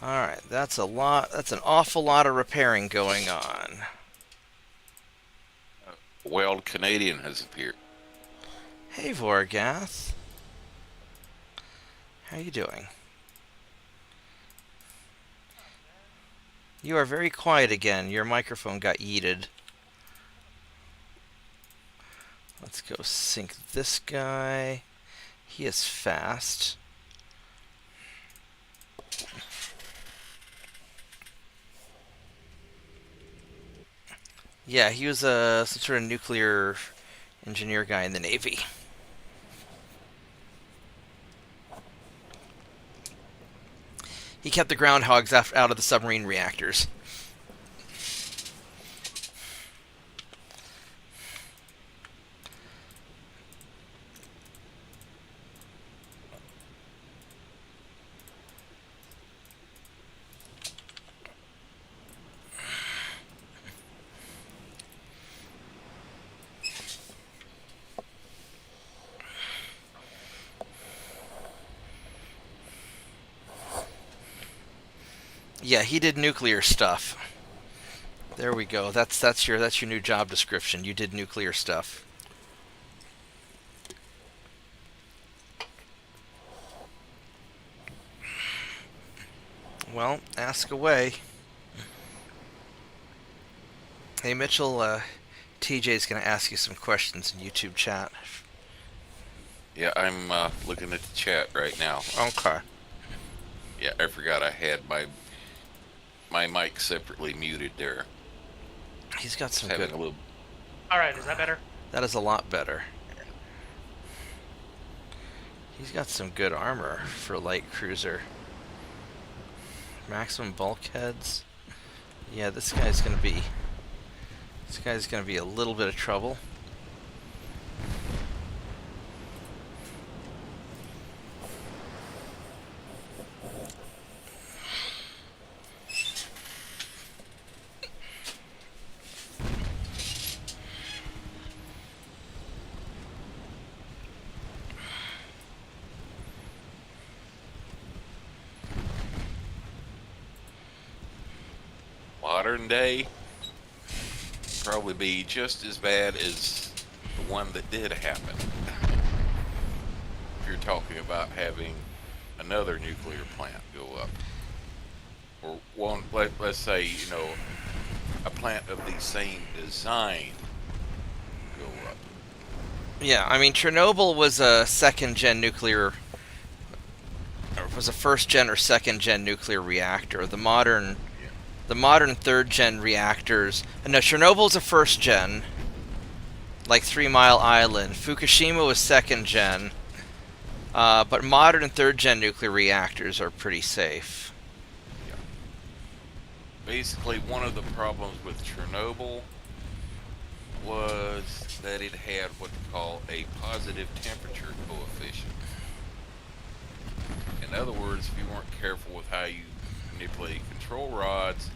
Alright, that's a lot. That's an awful lot of repairing going on. A wild Canadian has appeared. Hey, Vorgath. How you doing? You are very quiet again. Your microphone got yeeted. Let's go sink this guy. He is fast. Yeah, he was some sort of nuclear engineer guy in the Navy. He kept the groundhogs out of the submarine reactors. Yeah, he did nuclear stuff. There we go. That's your new job description. You did nuclear stuff. Well, ask away. Hey Mitchell, TJ's gonna ask you some questions in YouTube chat. Yeah, I'm looking at the chat right now. Okay. Yeah, I forgot I had my mic separately muted there. He's got some Having good... a little... Alright, is that better? That is a lot better. He's got some good armor for a light cruiser. Maximum bulkheads. Yeah, this guy's gonna be a little bit of trouble. Modern day probably be just as bad as the one that did happen. If you're talking about having another nuclear plant go up, or one, let's say, a plant of the same design Yeah, I mean, Chernobyl was a second-gen nuclear, or was a first-gen or second-gen nuclear reactor. Yeah. The modern third-gen reactors. No, Chernobyl's a first-gen, like 3 Mile Island. Fukushima was second-gen, but modern and third-gen nuclear reactors are pretty safe. Yeah. Basically, one of the problems with Chernobyl was that it had what they call a positive temperature coefficient. In other words, if you weren't careful with how you manipulate control rods,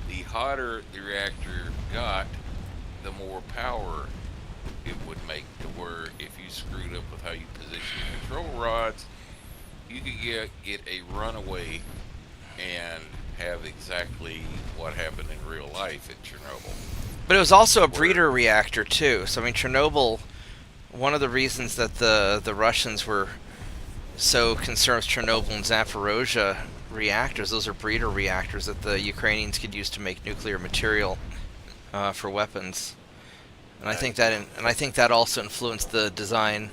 the hotter the reactor got, the more power it would make. To where if you screwed up with how you position the control rods, you could get a runaway and have exactly what happened in real life at Chernobyl. But it was also a Where breeder reactor too. So I mean, Chernobyl. One of the reasons that the Russians were so concerned with Chernobyl and Zaporozhye reactors, those are breeder reactors that the Ukrainians could use to make nuclear material for weapons. And yeah, I think that also influenced the design.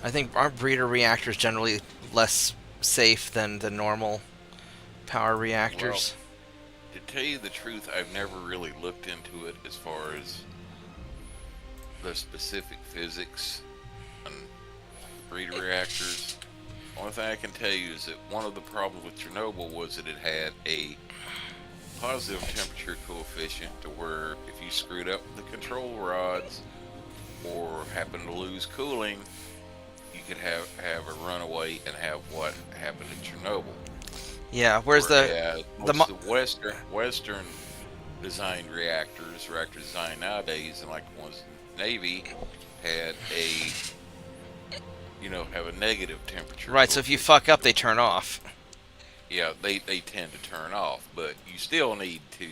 I think aren't breeder reactors generally less safe than the normal power well, reactors? to tell you the truth, I've never really looked into it as far as the specific physics on breeder reactors. Only thing I can tell you is that one of the problems with Chernobyl was that it had a positive temperature coefficient to where if you screwed up the control rods or happened to lose cooling, you could have a runaway and have what happened in Chernobyl. Yeah. Whereas Whereas the most of the Western designed reactor design nowadays, and like the ones in the Navy, had a have a negative temperature right, so if you fuck coefficient. up, they turn off. Yeah, they tend to turn off, but you still need to You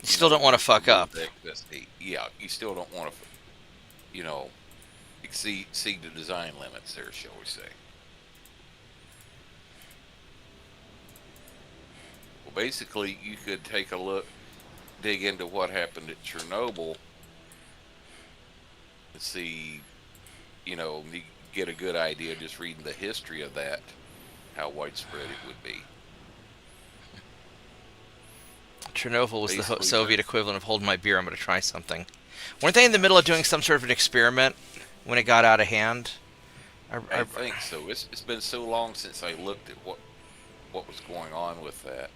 still don't want to fuck remove up. the excess heat. Yeah, you still don't want to you know exceed the design limits there, shall we say? Well, basically, you could take a look, dig into what happened at Chernobyl, and see, you get a good idea just reading the history of that, how widespread it would be. Chernobyl was the Basically, Soviet equivalent of holding my beer. I'm going to try something. Weren't they in the middle of doing some sort of an experiment when it got out of hand? I think so. It's been so long since I looked at what was going on with that.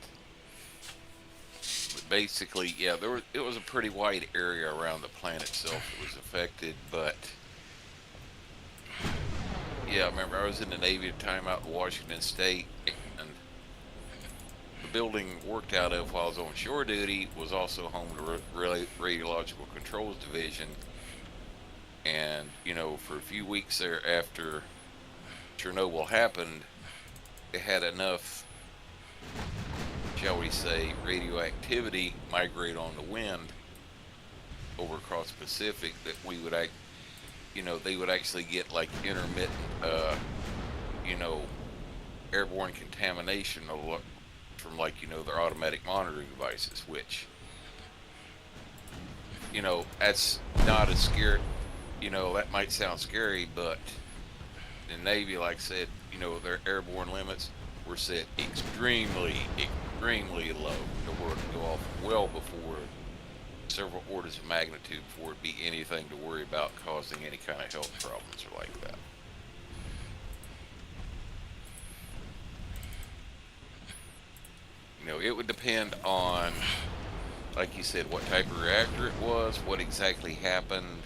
But basically, yeah, it was a pretty wide area around the planet itself that was affected. But yeah, I remember I was in the Navy at the time out in Washington State, and the building worked out of while I was on shore duty was also home to radiological controls division. And for a few weeks there after Chernobyl happened, it had enough, shall we say, radioactivity migrate on the wind over across the Pacific that they would actually get like intermittent, you know, airborne contamination from like their automatic monitoring devices, which that's not as scary. That might sound scary, but the Navy, like I said, their airborne limits were set extremely, extremely low to where it could go off well before several orders of magnitude before it be anything to worry about causing any kind of health problems or like that. It would depend on, like you said, what type of reactor it was, what exactly happened,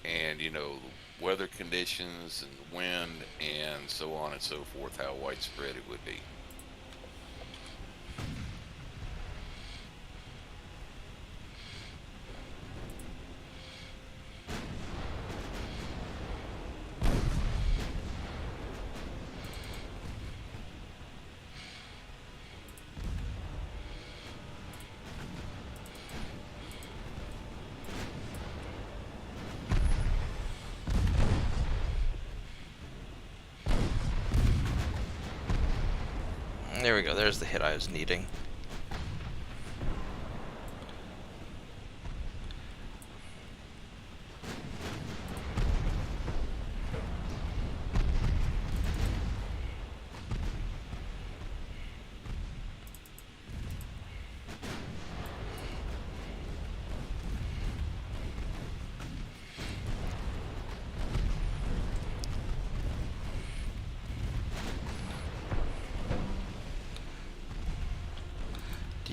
and weather conditions and wind and so on and so forth, how widespread it would be. There we go. There's the hit I was needing.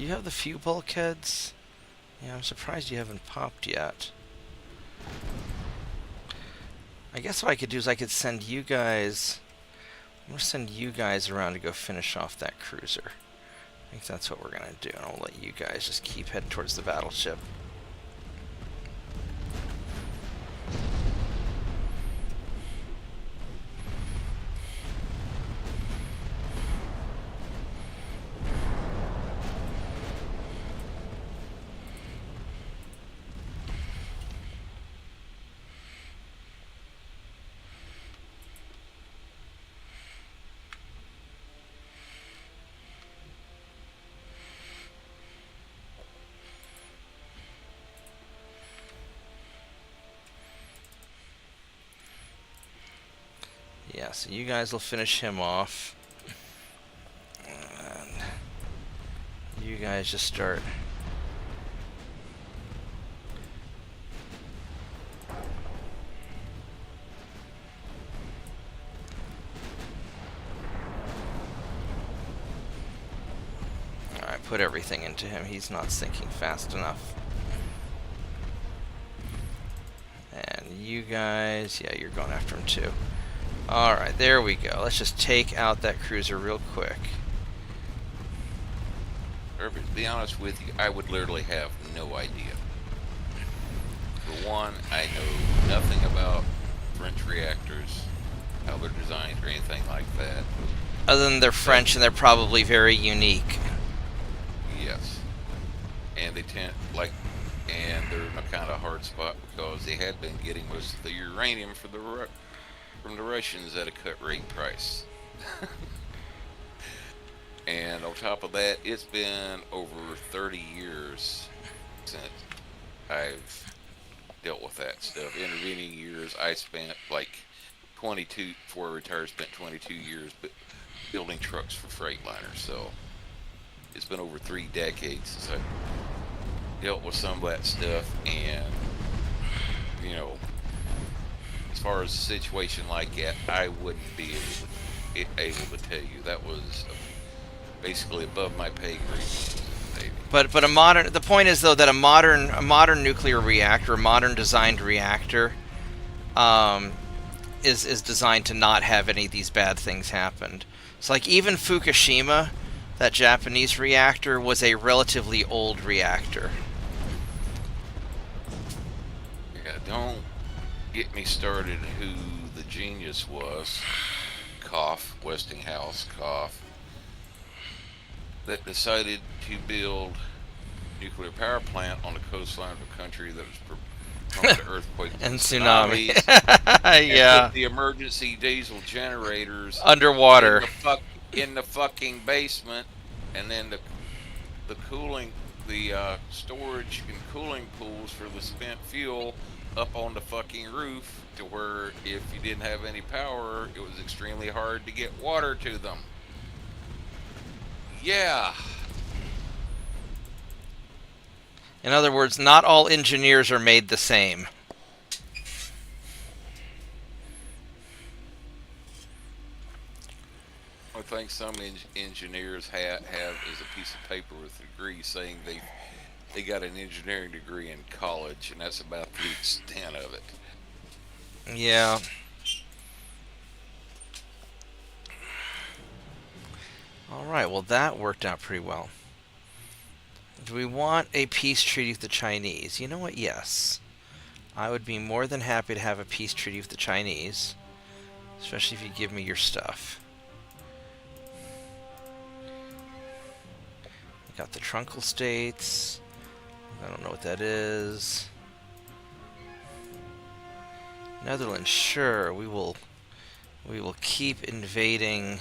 Do you have the few bulkheads? Yeah, I'm surprised you haven't popped yet. I guess what I could do is I could send you guys... I'm going to send you guys around to go finish off that cruiser. I think that's what we're going to do, and I'll let you guys just keep heading towards the battleship. Yeah, so you guys will finish him off. And you guys just start... Alright, put everything into him. He's not sinking fast enough. And you guys... Yeah, you're going after him too. Alright, there we go. Let's just take out that cruiser real quick. Or, to be honest with you, I would literally have no idea. For one, I know nothing about French reactors, how they're designed, or anything like that. Other than they're French and they're probably very unique. Yes. And they tend, and they're in a kind of hard spot because they had been getting most of the uranium from the Russians at a cut rate price. And on top of that, it's been over 30 years since I've dealt with that stuff. Intervening years, I spent like 22, before I retired, spent 22 years building trucks for Freightliners. So it's been over 3 decades since I dealt with some of that stuff. And, you know, as far as a situation like that, I wouldn't be able to tell you. That was basically above my pay grade. But a modern... The point is, though, that a modern nuclear reactor, a modern designed reactor, is designed to not have any of these bad things happen. So, like, even Fukushima, that Japanese reactor, was a relatively old reactor. Yeah, don't get me started who the genius was. Cough, Westinghouse, cough. That decided to build a nuclear power plant on the coastline of a country that was prone to earthquakes and tsunamis. Yeah. Put the emergency diesel generators underwater in the fucking basement, and then the cooling, the storage and cooling pools for the spent fuel up on the fucking roof, to where if you didn't have any power, it was extremely hard to get water to them. Yeah. In other words, not all engineers are made the same. I think some engineers have is a piece of paper with a degree saying they got an engineering degree in college, and that's about the extent of it. Yeah. Alright, well that worked out pretty well. Do we want a peace treaty with the Chinese? You know what? Yes. I would be more than happy to have a peace treaty with the Chinese. Especially if you give me your stuff. We got the Trunkle States. I don't know what that is. Netherlands, sure. We will keep invading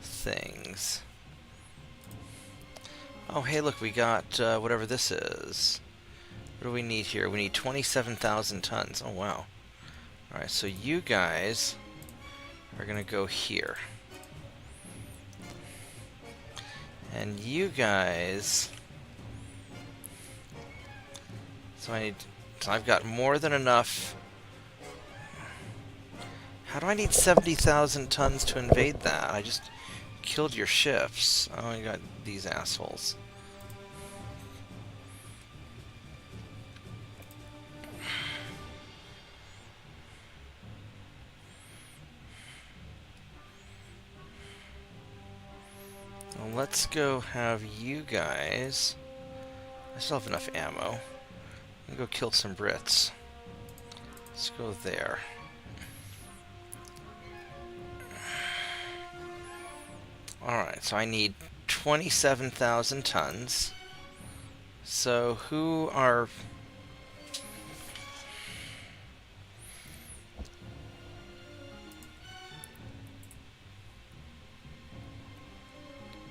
things. Oh, hey, look, we got whatever this is. What do we need here? We need 27,000 tons. Oh, wow. Alright, so you guys are going to go here. And you guys... So I've got more than enough... How do I need 70,000 tons to invade that? I just killed your ships. Oh, I got these assholes. let's go have you guys. I still have enough ammo. I'm gonna go kill some Brits. Let's go there. Alright, so I need 27,000 tons. So who are...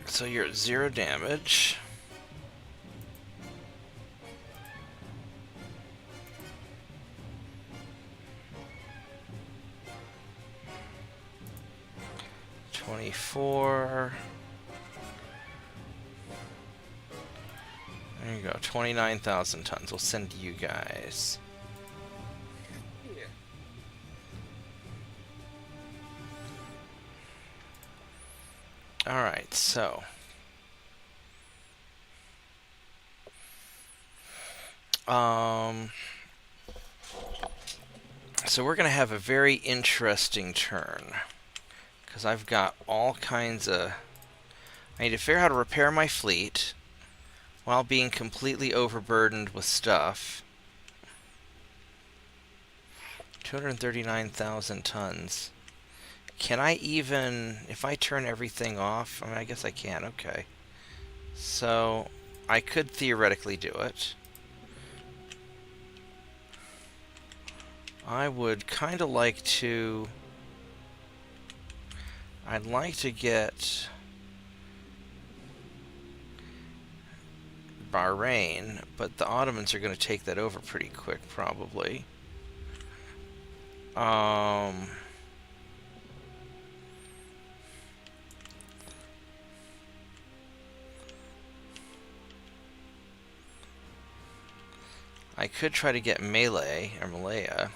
So you're at 0 damage. $24. There you go, 29,000 tons. We'll send you guys. Yeah. Alright, so... So we're going to have a very interesting turn. Because I've got all kinds of... I need to figure out how to repair my fleet while being completely overburdened with stuff. 239,000 tons. Can I even... If I turn everything off... I mean, I guess I can. Okay. So, I could theoretically do it. I would kind of like to... I'd like to get Bahrain, but the Ottomans are going to take that over pretty quick, probably. I could try to get Melee, or Malaya,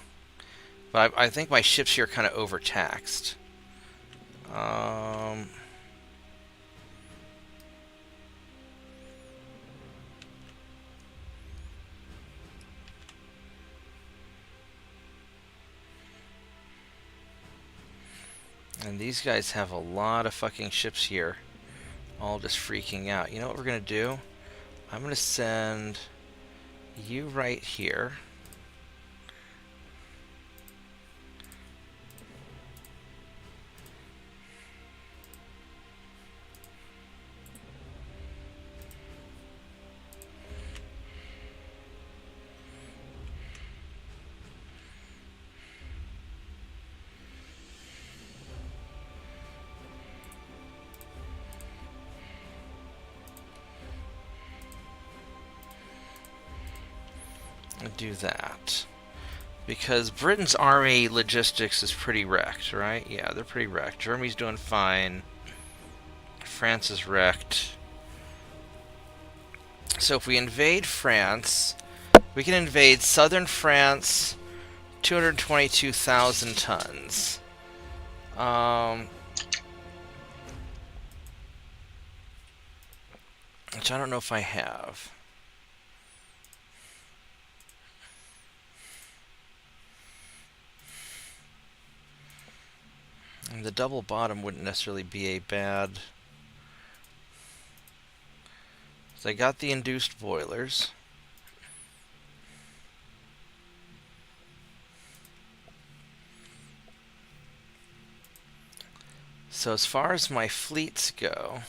but I think my ships here are kind of overtaxed. And these guys have a lot of fucking ships here, all just freaking out. You know what we're gonna do? I'm gonna send you right here. Do that. Because Britain's army logistics is pretty wrecked, right? Yeah, they're pretty wrecked. Germany's doing fine. France is wrecked. So if we invade France, we can invade southern France, 222,000 tons. Which I don't know if I have. And the double bottom wouldn't necessarily be a bad... So I got the induced boilers. So as far as my fleets go...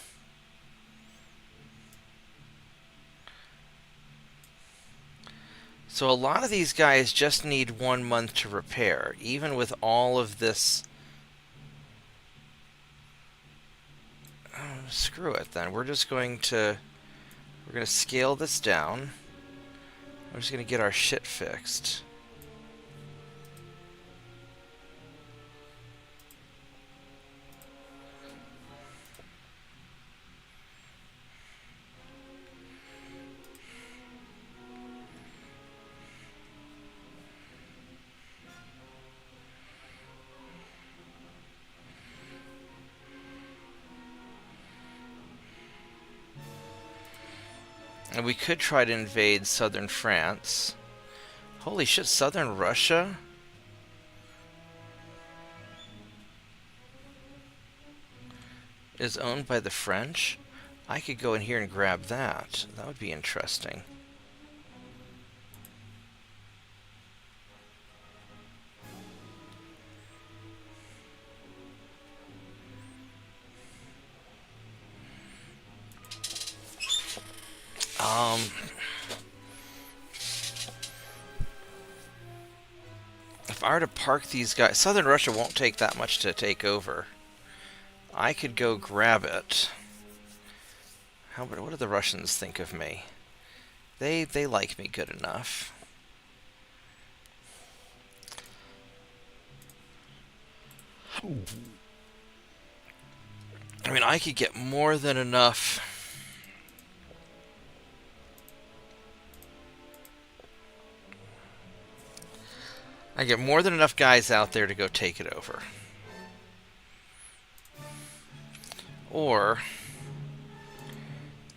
So a lot of these guys just need 1 month to repair, even with all of this... Screw it then. We're going to scale this down. We're just going to get our shit fixed. And we could try to invade southern France. Holy shit, southern Russia? Is owned by the French? I could go in here and grab that. That would be interesting. If I were to park these guys, Southern Russia won't take that much to take over. I could go grab it. What do the Russians think of me? They like me good enough. I mean, I could get more than enough. I get more than enough guys out there to go take it over. Or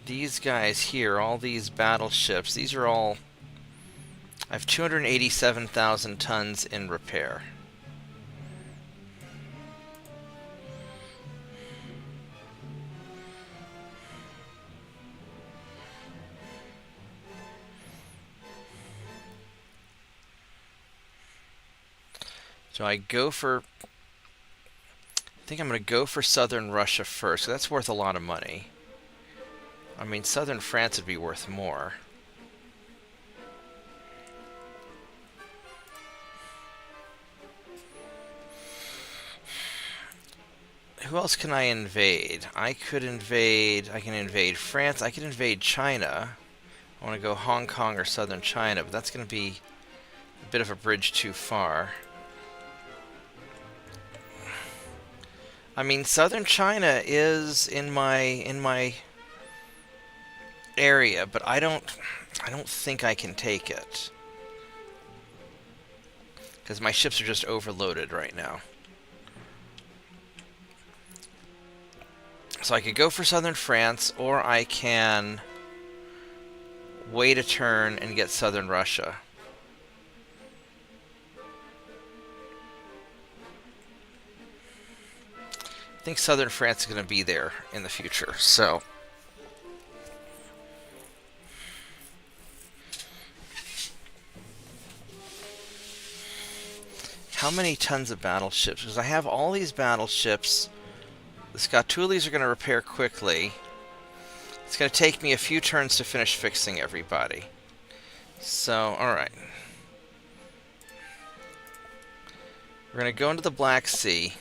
these guys here, all these battleships, these are all... I have 287,000 tons in repair. So I go for... I think I'm going to go for Southern Russia first. That's worth a lot of money. I mean, Southern France would be worth more. Who else can I invade? I can invade France. I can invade China. I want to go Hong Kong or Southern China, but that's going to be a bit of a bridge too far. I mean, Southern China is in my area, but I don't think I can take it. Because my ships are just overloaded right now. So I could go for Southern France, or I can wait a turn and get Southern Russia. I think Southern France is going to be there in the future, so... How many tons of battleships? Because I have all these battleships. The Skatulis are going to repair quickly. It's going to take me a few turns to finish fixing everybody. So, alright. We're going to go into the Black Sea.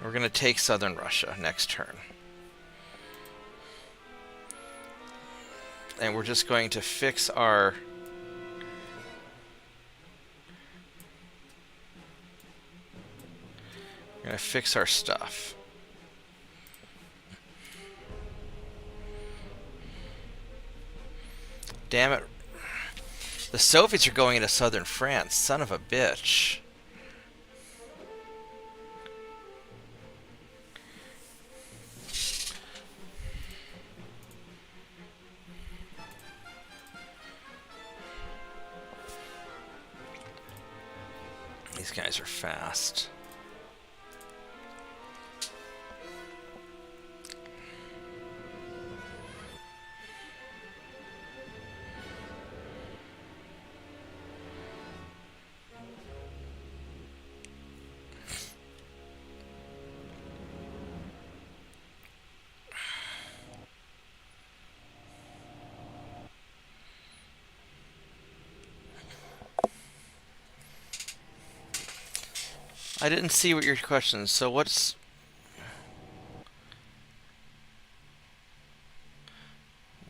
We're going to take Southern Russia next turn. And we're just going to fix our... We're going to fix our stuff. Damn it. The Soviets are going into Southern France. Son of a bitch. These guys are fast. I didn't see what your question is. So what's...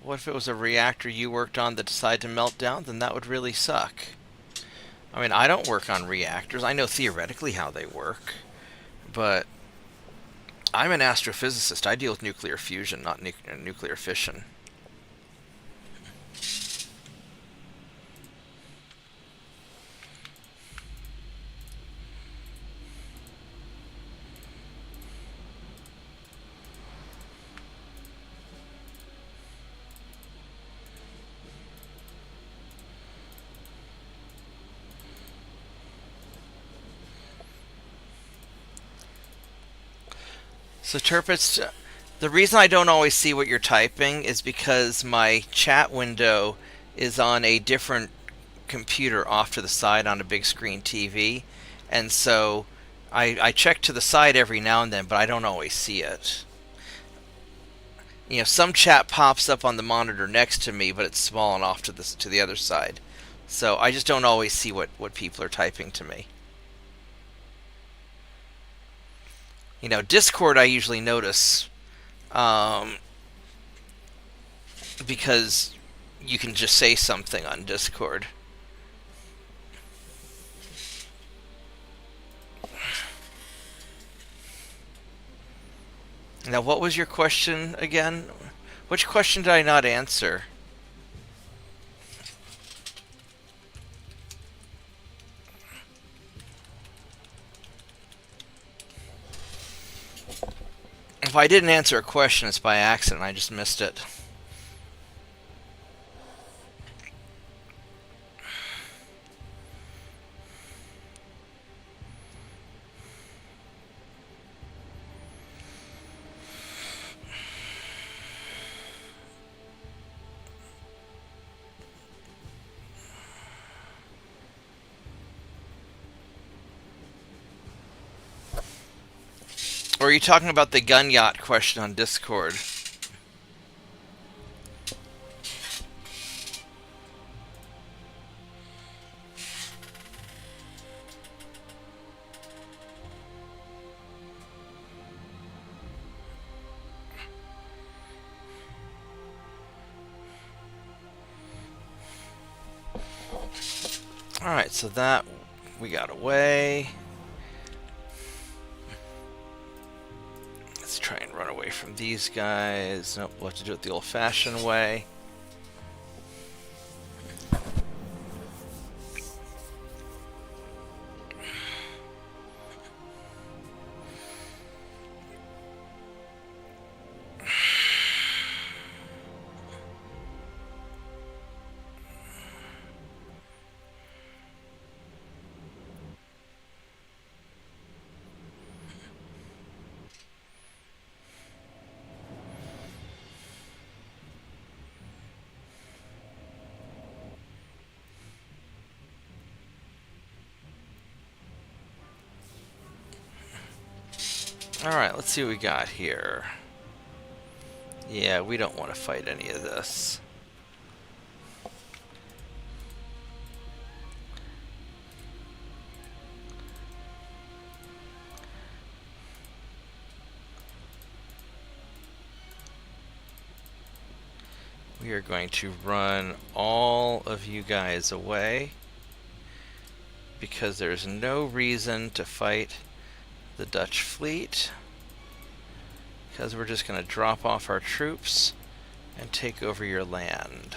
What if it was a reactor you worked on that decided to melt down? Then that would really suck. I mean, I don't work on reactors. I know theoretically how they work. But I'm an astrophysicist. I deal with nuclear fusion, not nuclear fission. So Turpitz, the reason I don't always see what you're typing is because my chat window is on a different computer off to the side on a big screen TV, and so I check to the side every now and then, but I don't always see it. You know, some chat pops up on the monitor next to me, but it's small and off to the other side. So I just don't always see what people are typing to me. You know, Discord I usually notice um, because you can just say something on Discord. Now, what was your question again? Which question did I not answer? If I didn't answer a question, it's by accident. I just missed it. Or are you talking about the gun yacht question on Discord? Alright, so that we got away. Let's try and run away from these guys. Nope, we'll have to do it the old-fashioned way. Alright, let's see what we got here. Yeah, we don't want to fight any of this. We are going to run all of you guys away because there's no reason to fight the Dutch fleet, because we're just going to drop off our troops and take over your land.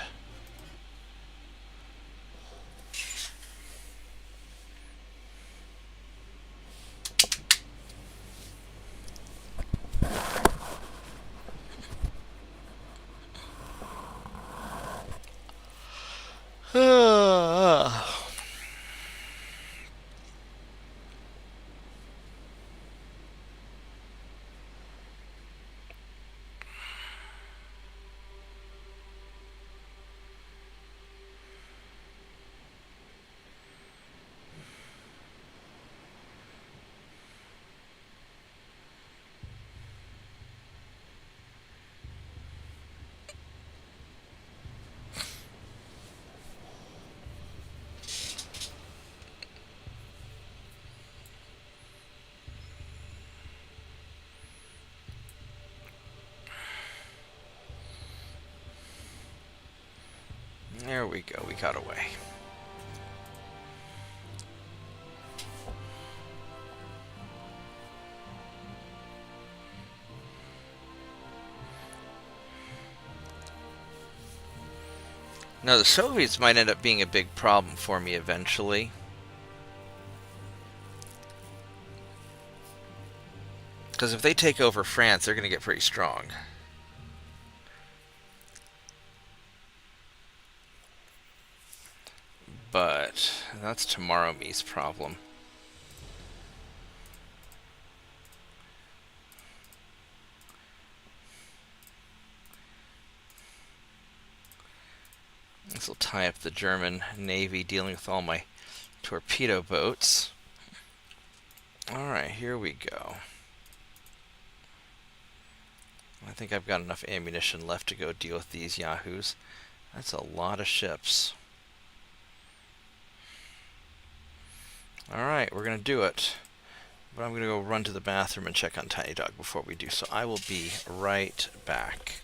There we go, we got away. Now the Soviets might end up being a big problem for me eventually. Because if they take over France, they're going to get pretty strong. But that's tomorrow me's problem. tie up the German Navy dealing with all my torpedo boats. Alright, here we go. I think I've got enough ammunition left to go deal with these yahoos. That's a lot of ships. Alright, we're going to do it. But I'm going to go run to the bathroom and check on Tiny Dog before we do so. I will be right back.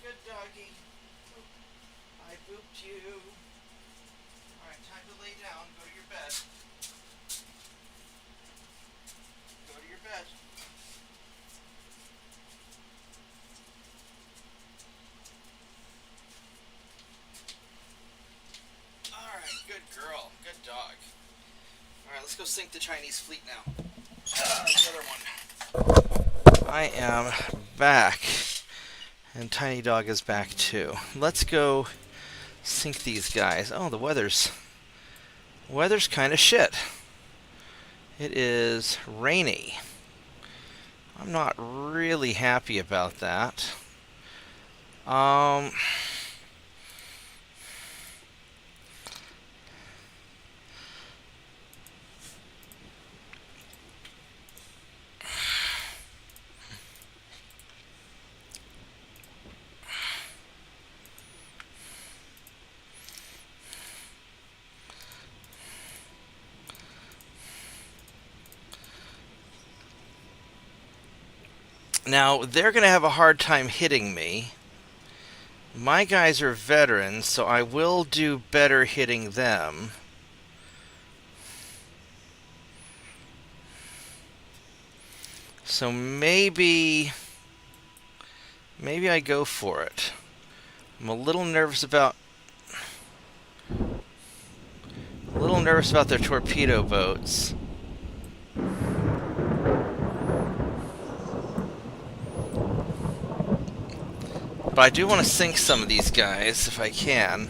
Good doggy. I booped you. Alright, time to lay down. Go to your bed. Go to your bed. Alright, good girl. Good dog. Alright, let's go sink the Chinese fleet now. The other one. I am back. And Tiny Dog is back too. Let's go sink these guys. Oh, the weather's kind of shit. It is rainy. I'm not really happy about that. Now, they're going to have a hard time hitting me. My guys are veterans, so I will do better hitting them. So maybe I go for it. I'm a little nervous about their torpedo boats. But I do want to sink some of these guys if I can.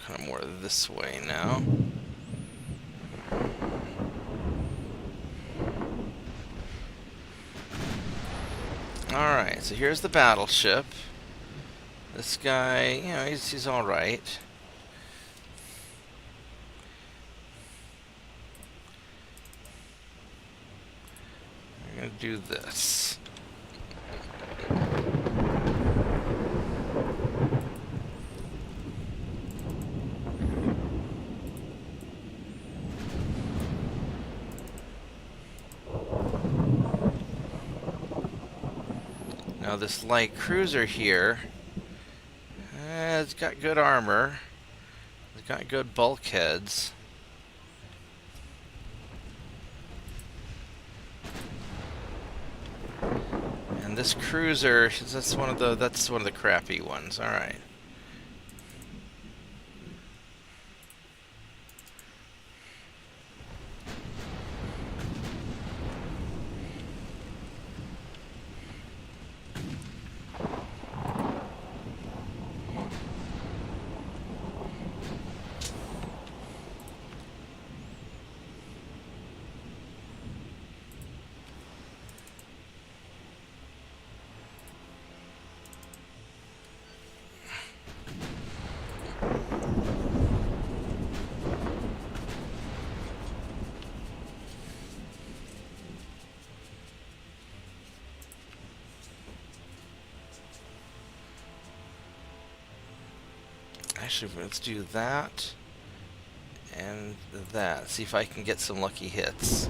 kind of more this way now. Alright, so here's the battleship. This guy, you know, he's alright. I'm gonna do this. Now this light cruiser here, it's got good armor. It's got good bulkheads. And this cruiser, that's one of the crappy ones. All right. Actually, let's do that and that. See if I can get some lucky hits.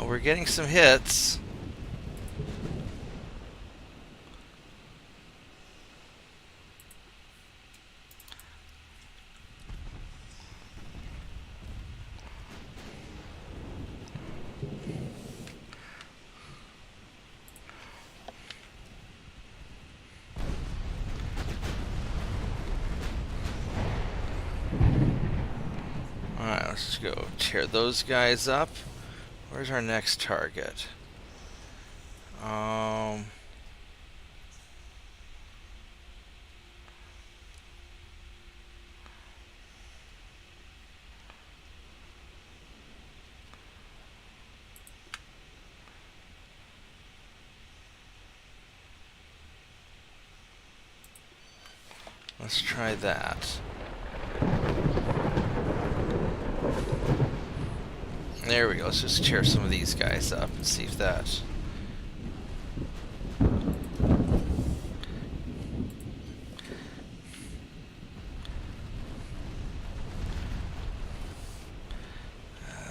We're getting some hits. Alright, let's just go tear those guys up. Where's our next target? Let's try that. There we go. Let's just tear some of these guys up and see if that...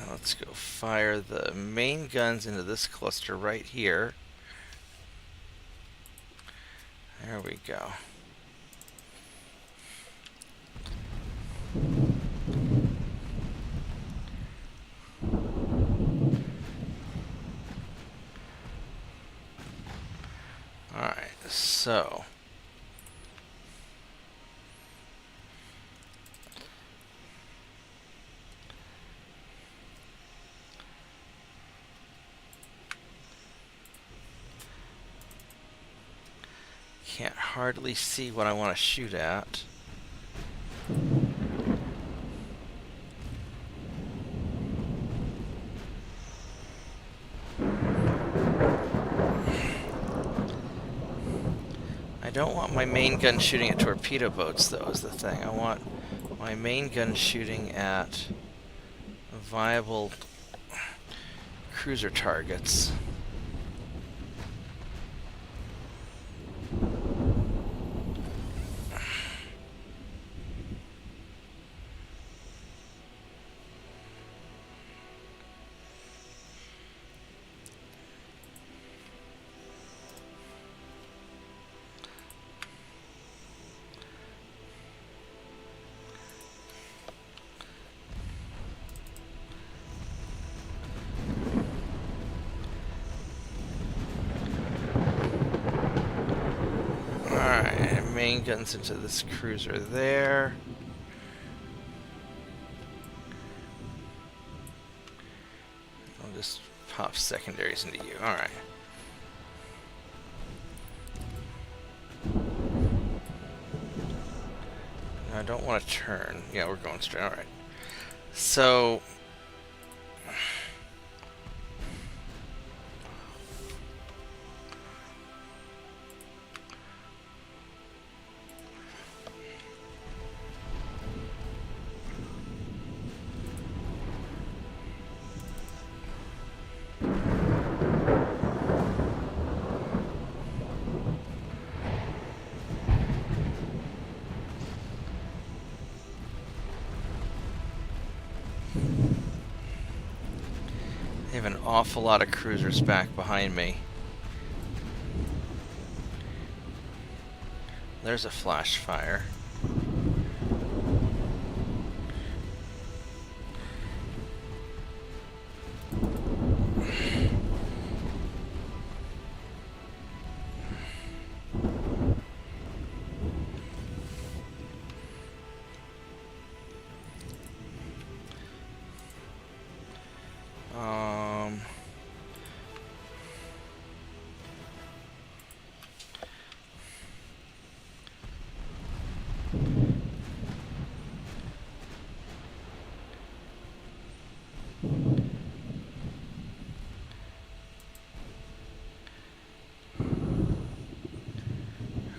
let's go fire the main guns into this cluster right here. There we go. Alright, so can't hardly see what I want to shoot at. I don't want my main gun shooting at torpedo boats, though, is the thing. I want my main gun shooting at viable cruiser targets. Main guns into this cruiser there. I'll just pop secondaries into you. Alright. I don't want to turn. Yeah, we're going straight. Alright. So... They have an awful lot of cruisers back behind me. There's a flash fire.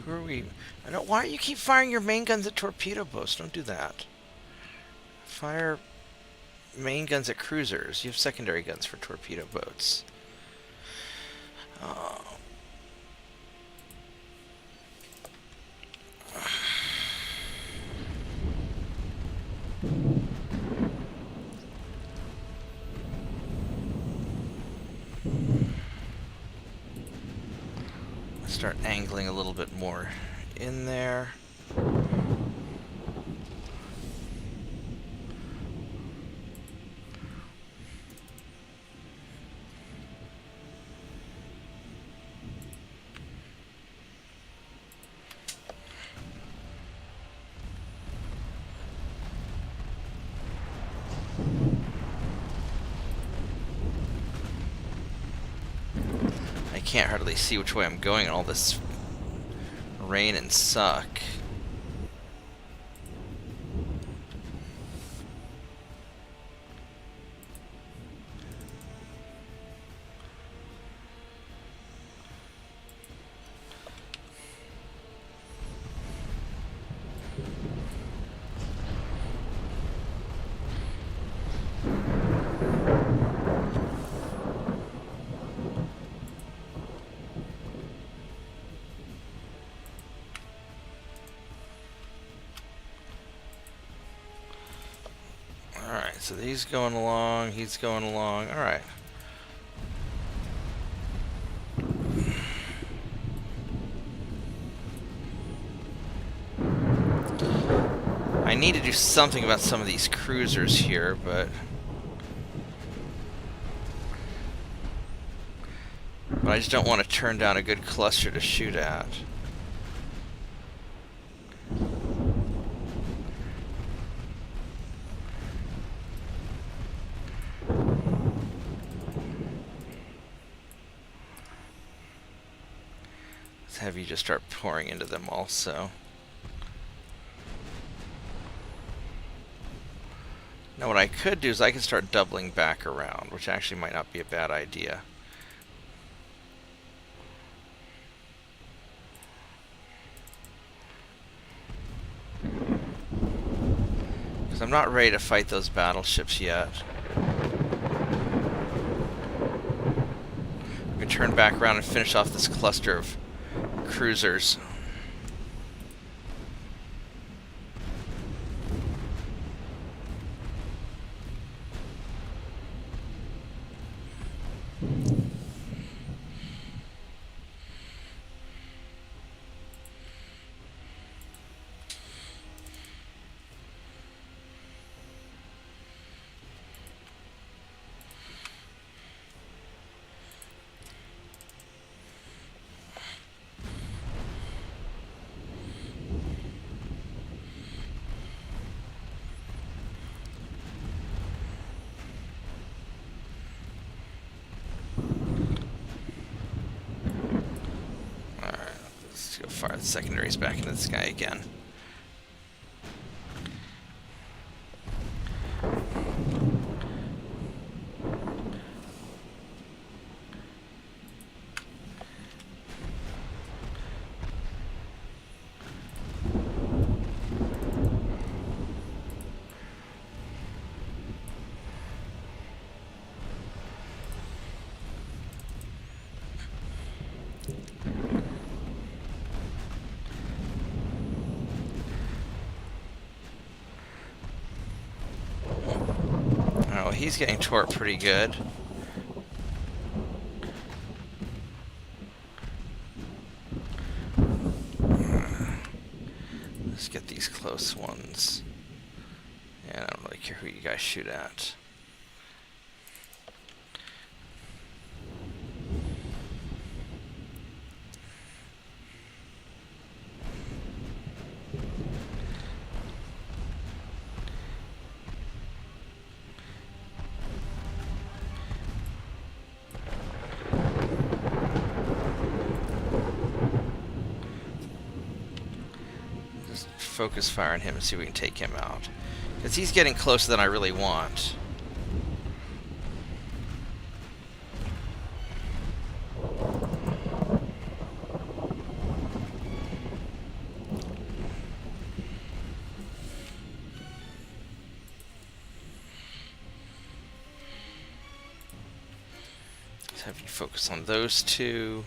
Who are we? I don't. Why do you keep firing your main guns at torpedo boats? Don't do that. Fire main guns at cruisers. You have secondary guns for torpedo boats. Start angling a little bit more in there. I can't hardly see which way I'm going in all this rain and suck. So he's going along, he's going along. Alright. I need to do something about some of these cruisers here, but I just don't want to turn down a good cluster to shoot at. Have you just start pouring into them also. Now what I could do is I could start doubling back around, which actually might not be a bad idea. Because I'm not ready to fight those battleships yet. turn back around and finish off this cluster of cruisers. Fire the secondaries back into the sky again. Oh, he's getting torqued pretty good. Let's get these close ones. Yeah, I don't really care who you guys shoot at. Focus fire on him and see if we can take him out. Because he's getting closer than I really want. Let's have you focus on those two.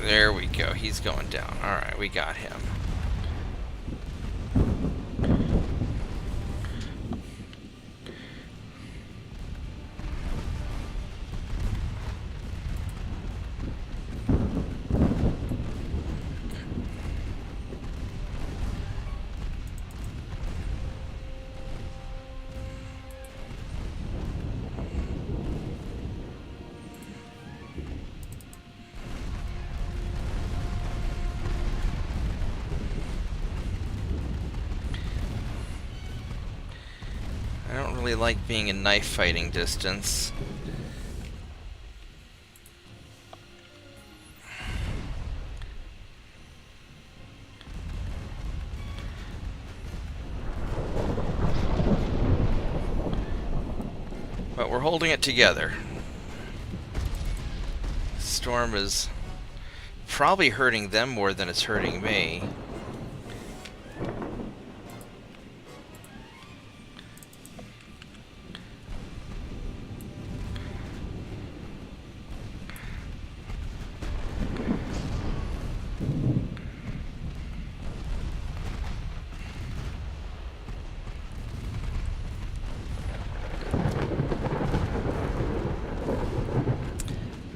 There we go. He's going down. Alright, we got him. I don't really like being in knife fighting distance. But we're holding it together. Storm is probably hurting them more than it's hurting me.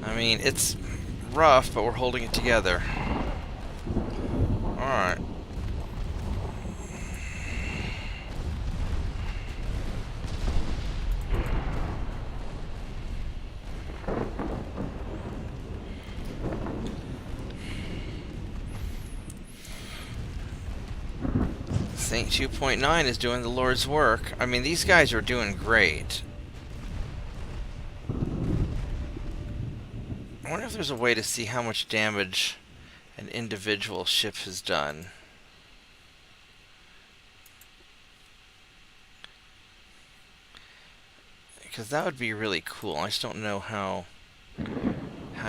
I mean, it's rough, but we're holding it together. Alright. Saint 2.9 is doing the Lord's work. I mean, these guys are doing great. I wonder if there's a way to see how much damage an individual ship has done. Because that would be really cool. I just don't know how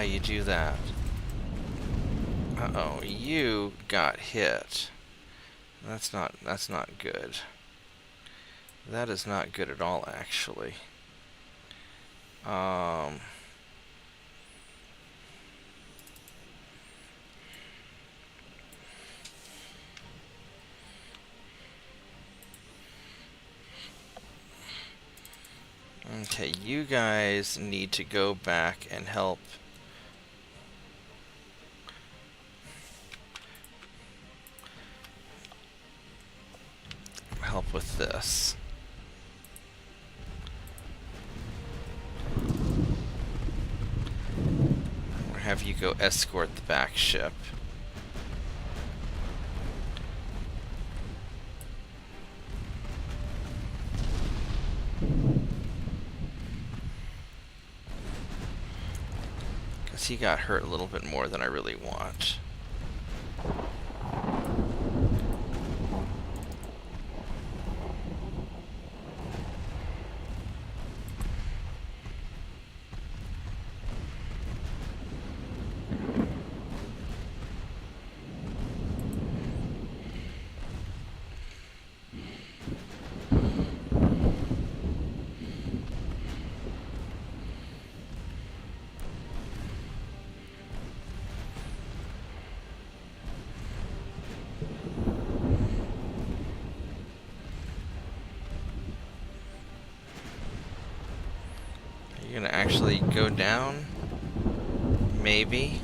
you do that. Uh-oh, you got hit. That's not good. That is not good at all, actually. Okay, you guys need to go back and help with this. Or have you go escort the back ship. Because he got hurt a little bit more than I really want. You're gonna actually go down? Maybe.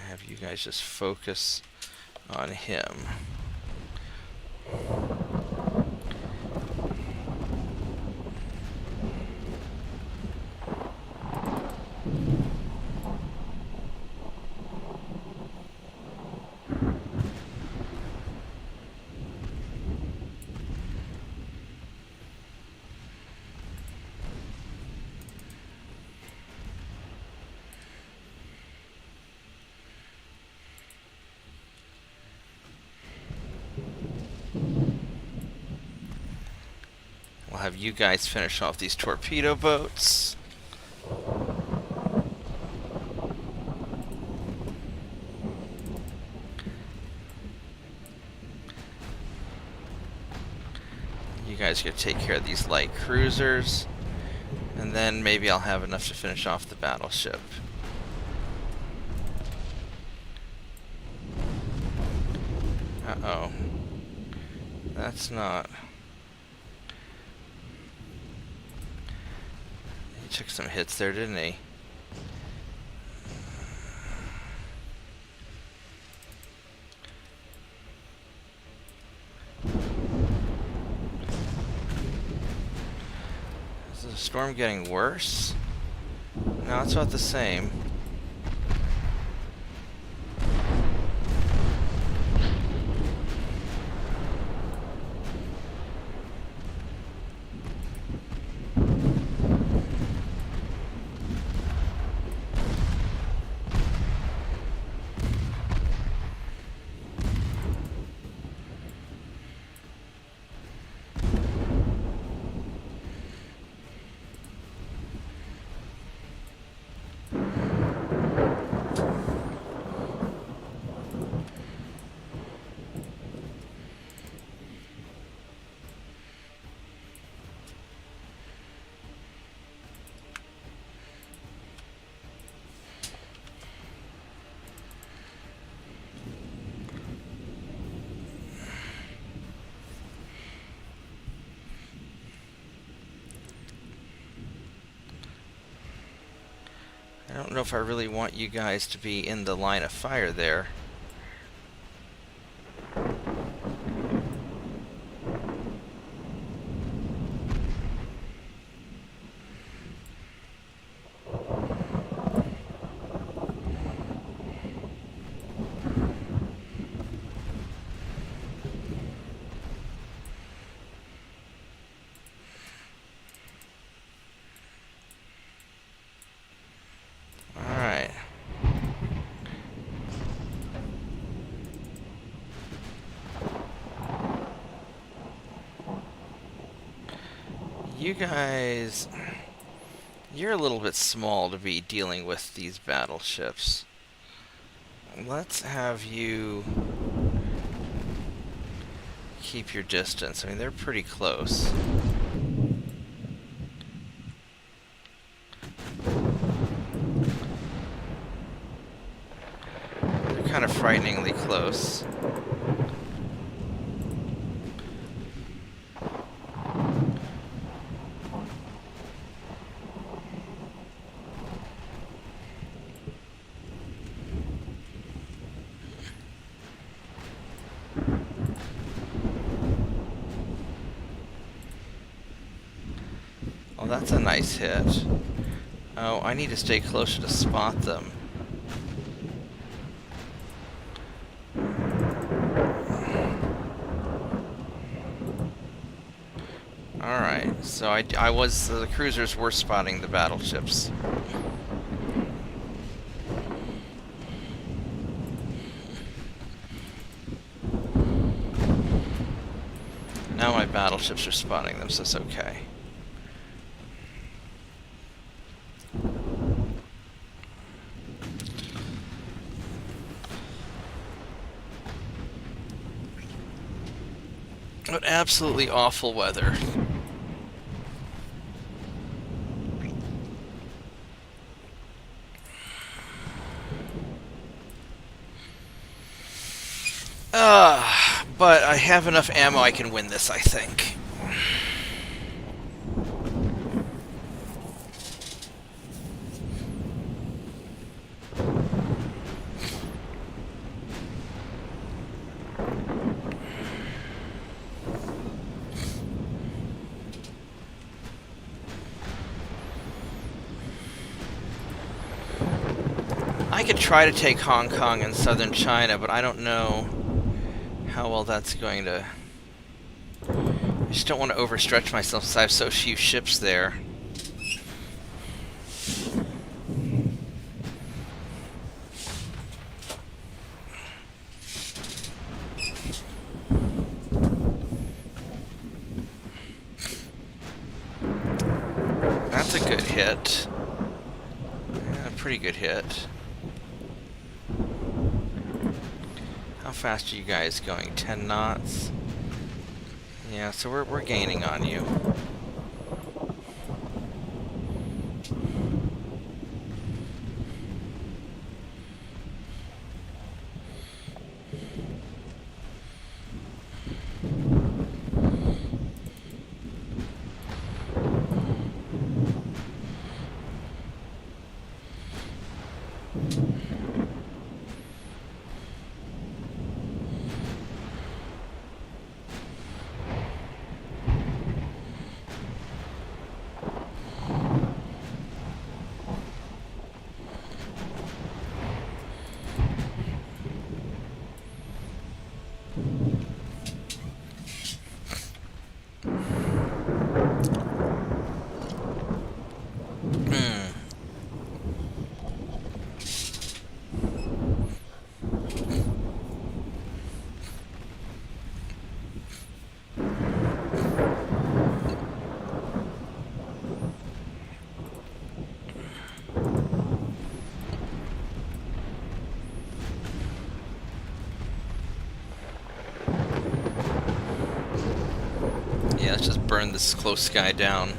Have you guys just focus on him. We'll have you guys finish off these torpedo boats. You guys can take care of these light cruisers. And then maybe I'll have enough to finish off the battleship. Uh-oh. That's not... He took some hits there, didn't he? Is the storm getting worse? No, it's about the same. I don't know if I really want you guys to be in the line of fire there. You guys, you're a little bit small to be dealing with these battleships. Let's have you keep your distance. I mean, they're pretty close. They're kind of frighteningly close. Oh, that's a nice hit. Oh, I need to stay closer to spot them. Alright, so the cruisers were spotting the battleships. Now my battleships are spotting them, so it's okay. But absolutely awful weather. But I have enough ammo I can win this, I think. I could try to take Hong Kong and southern China, but I don't know how well that's going to... I just don't want to overstretch myself since I have so few ships there. That's a good hit. Yeah, a pretty good hit. How fast are you guys going? 10 knots? Yeah, so we're gaining on you. Yeah, let's just burn this close guy down.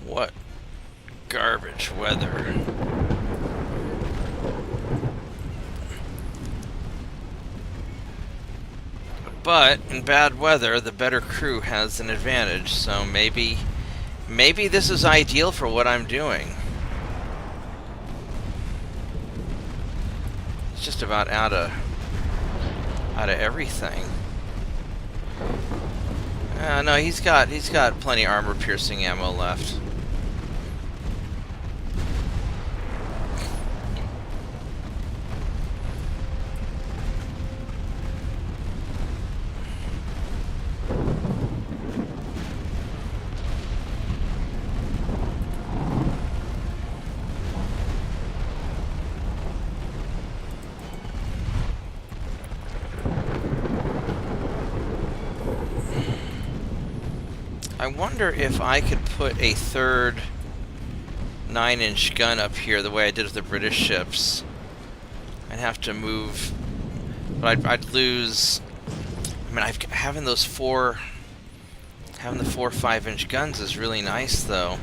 What garbage weather. But in bad weather, the better crew has an advantage, so maybe this is ideal for what I'm doing. It's just about out of everything. No, he's got plenty armor piercing ammo left. I wonder if I could put a third 9-inch gun up here the way I did with the British ships. I'd have to move, but I'd lose. I mean, having the 4 5-inch guns is really nice, though.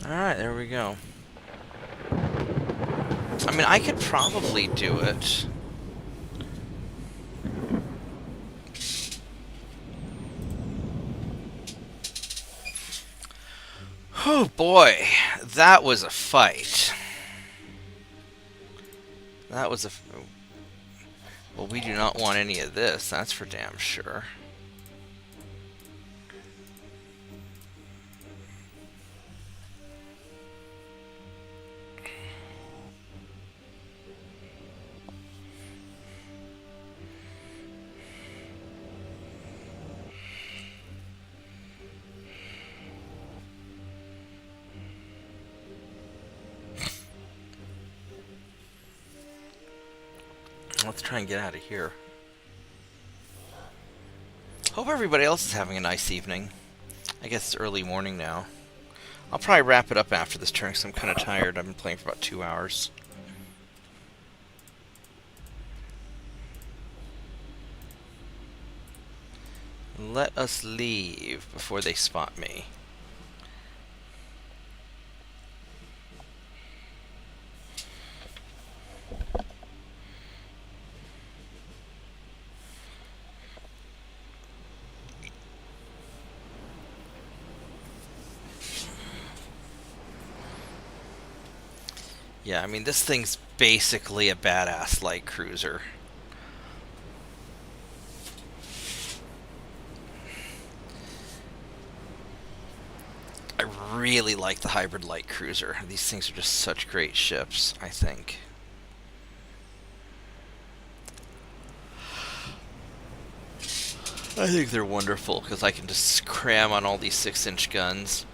Alright, there we go. I mean, I could probably do it. Oh boy, that was a fight. That was a... Well, we do not want any of this, that's for damn sure. Let's try and get out of here. Hope everybody else is having a nice evening. I guess it's early morning now. I'll probably wrap it up after this turn because I'm kind of tired. I've been playing for about 2 hours. Let us leave before they spot me. Yeah, I mean, this thing's basically a badass light cruiser. I really like the hybrid light cruiser. These things are just such great ships, I think. I think they're wonderful because I can just cram on all these 6-inch guns.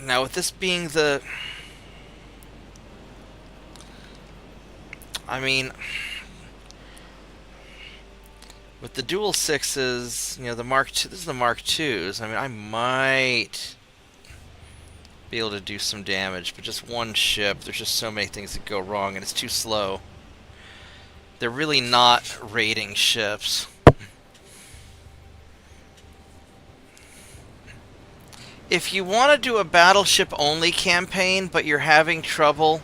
Now, with this being the... I mean... With the dual 6s, you know, the Mark II... This is the Mark IIs. I mean, I might be able to do some damage, but just one ship, there's just so many things that go wrong, and it's too slow. They're really not raiding ships. If you want to do a battleship-only campaign, but you're having trouble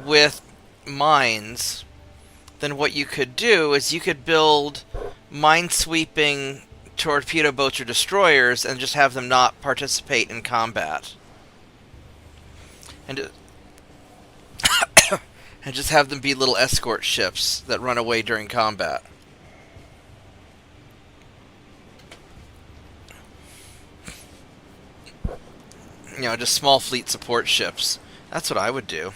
with mines, then what you could do is you could build minesweeping torpedo boats or destroyers and just have them not participate in combat. And and just have them be little escort ships that run away during combat. You know, just small fleet support ships. That's what I would do.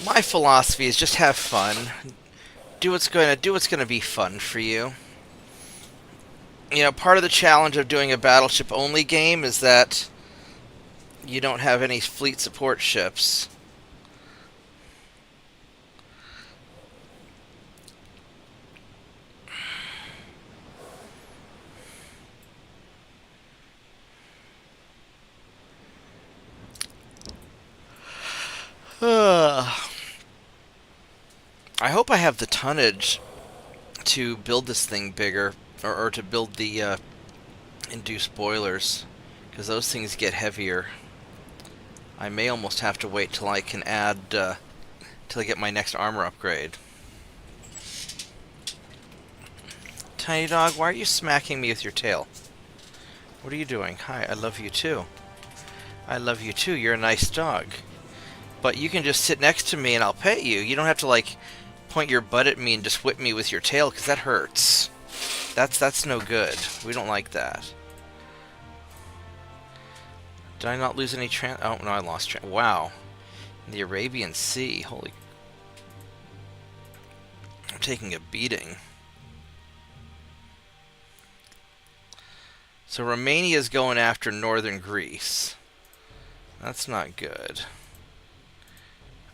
My philosophy is just have fun. Do what's gonna be fun for you. You know, part of the challenge of doing a battleship only game is that you don't have any fleet support ships. I hope I have the tonnage to build this thing bigger, or to build the induced boilers, because those things get heavier. I may almost have to wait till I can add, till I get my next armor upgrade. Tiny dog, why are you smacking me with your tail? What are you doing? Hi, I love you too. I love you too. You're a nice dog. But you can just sit next to me and I'll pet you. You don't have to, like, point your butt at me and just whip me with your tail, because that hurts. That's no good. We don't like that. Did I not lose any Oh, no, I lost wow. The Arabian Sea. Holy... I'm taking a beating. So Romania's going after northern Greece. That's not good.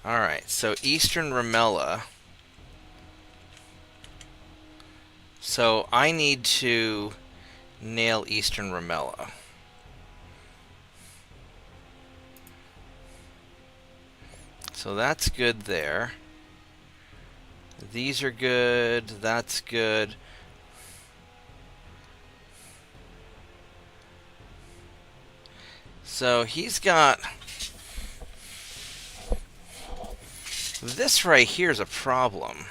Alright, so eastern Ramella. So I need to nail eastern Ramella. So that's good there. These are good. That's good. So he's got... This right here is a problem.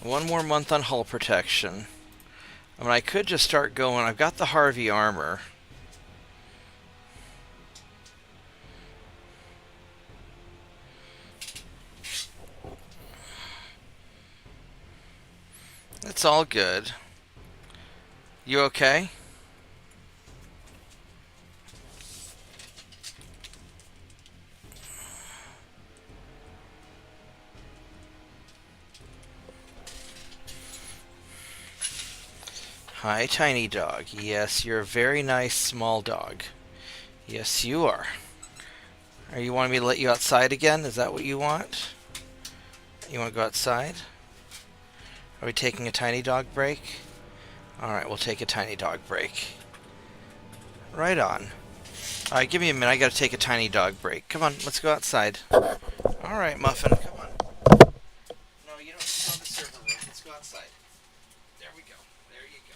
One more month on hull protection. I mean, I could just start going. I've got the Harvey armor. It's all good. You okay? Hi, tiny dog. Yes, you're a very nice small dog. Yes, you are. Are you wanting me to let you outside again? Is that what you want? You want to go outside? Are we taking a tiny dog break? Alright, we'll take a tiny dog break. Right on. Alright, give me a minute. I gotta take a tiny dog break. Come on, let's go outside. Alright, Muffin, come on. No, you don't sit on the server room. Let's go outside. There we go. There you go.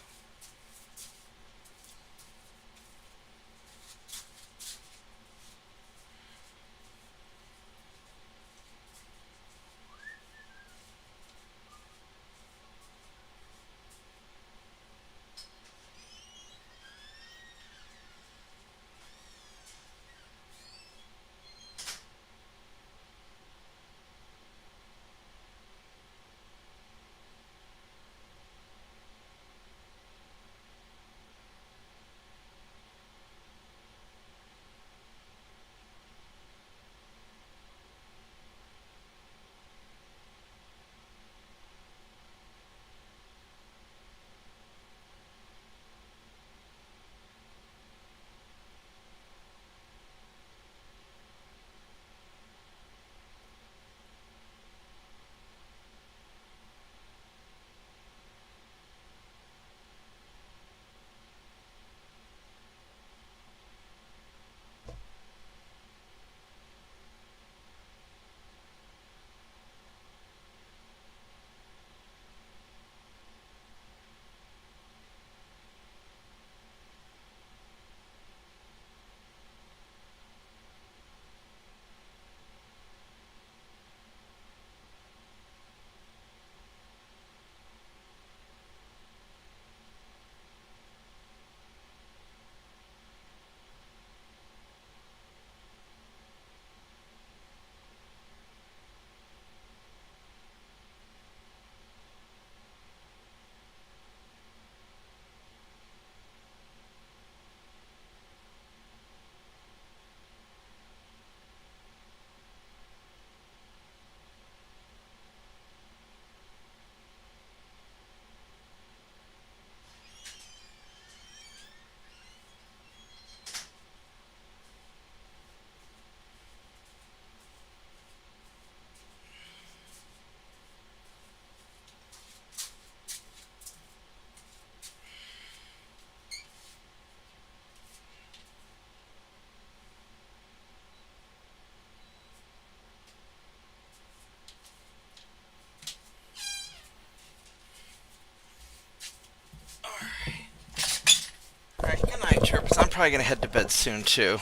probably going to head to bed soon, too.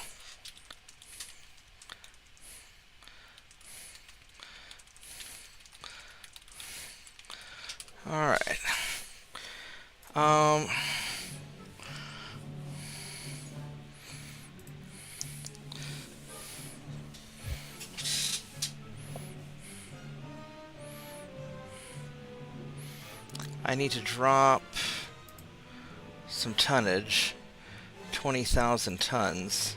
Alright. I need to drop some tonnage. 20,000 tons.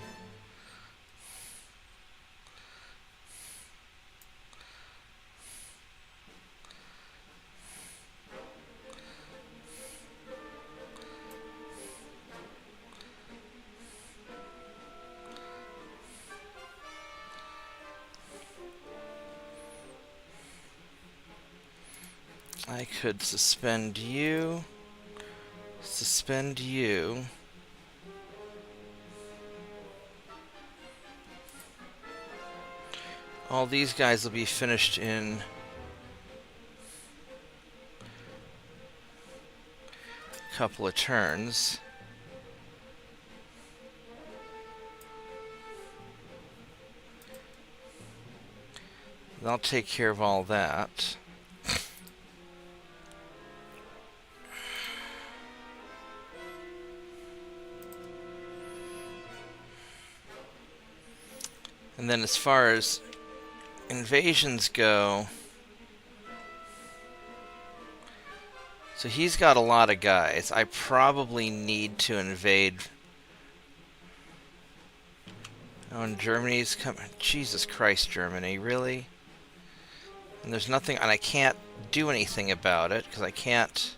I could suspend you. Suspend you. All these guys will be finished in a couple of turns. I'll take care of all that. And then as far as invasions go, so he's got a lot of guys. I probably need to invade. Oh, and Germany's coming. Jesus Christ, Germany, really? And there's nothing, and I can't do anything about it because I can't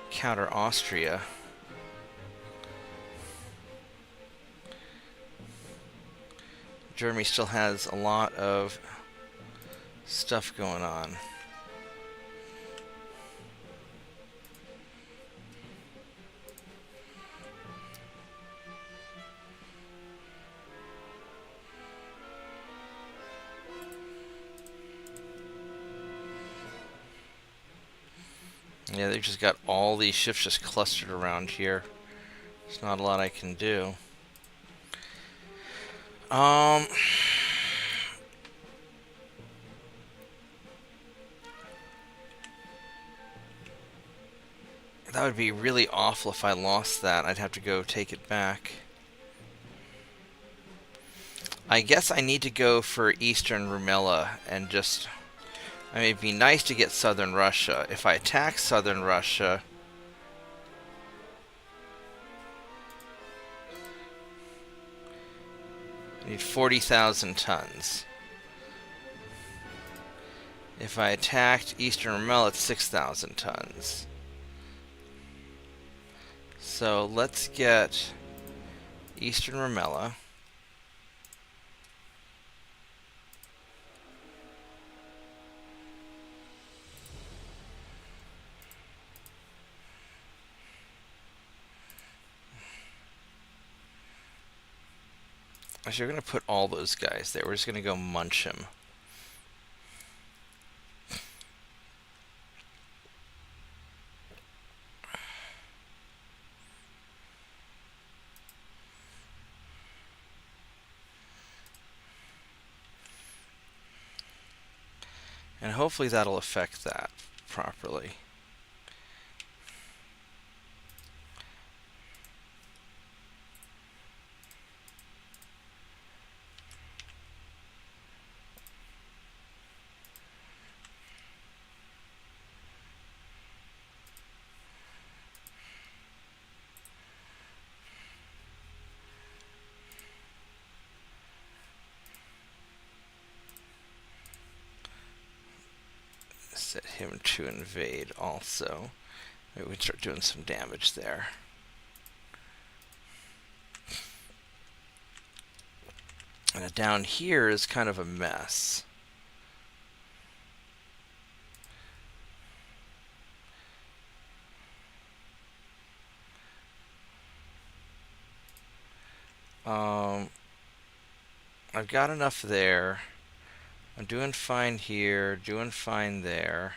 counter Austria. Germany still has a lot of stuff going on. Yeah, they've just got all these ships just clustered around here. There's not a lot I can do. That would be really awful if I lost that. I'd have to go take it back. I guess I need to go for Eastern Rumela and just... I mean, it'd be nice to get Southern Russia. If I attack Southern Russia... I need 40,000 tons. If I attacked Eastern Rumela, it's 6,000 tons. So let's get Eastern Rumela. Actually, we're going to put all those guys there. We're just going to go munch him. And hopefully that'll affect that properly. Set him to invade also. Maybe we can start doing some damage there. And down here is kind of a mess. I've got enough there. I'm doing fine here, doing fine there.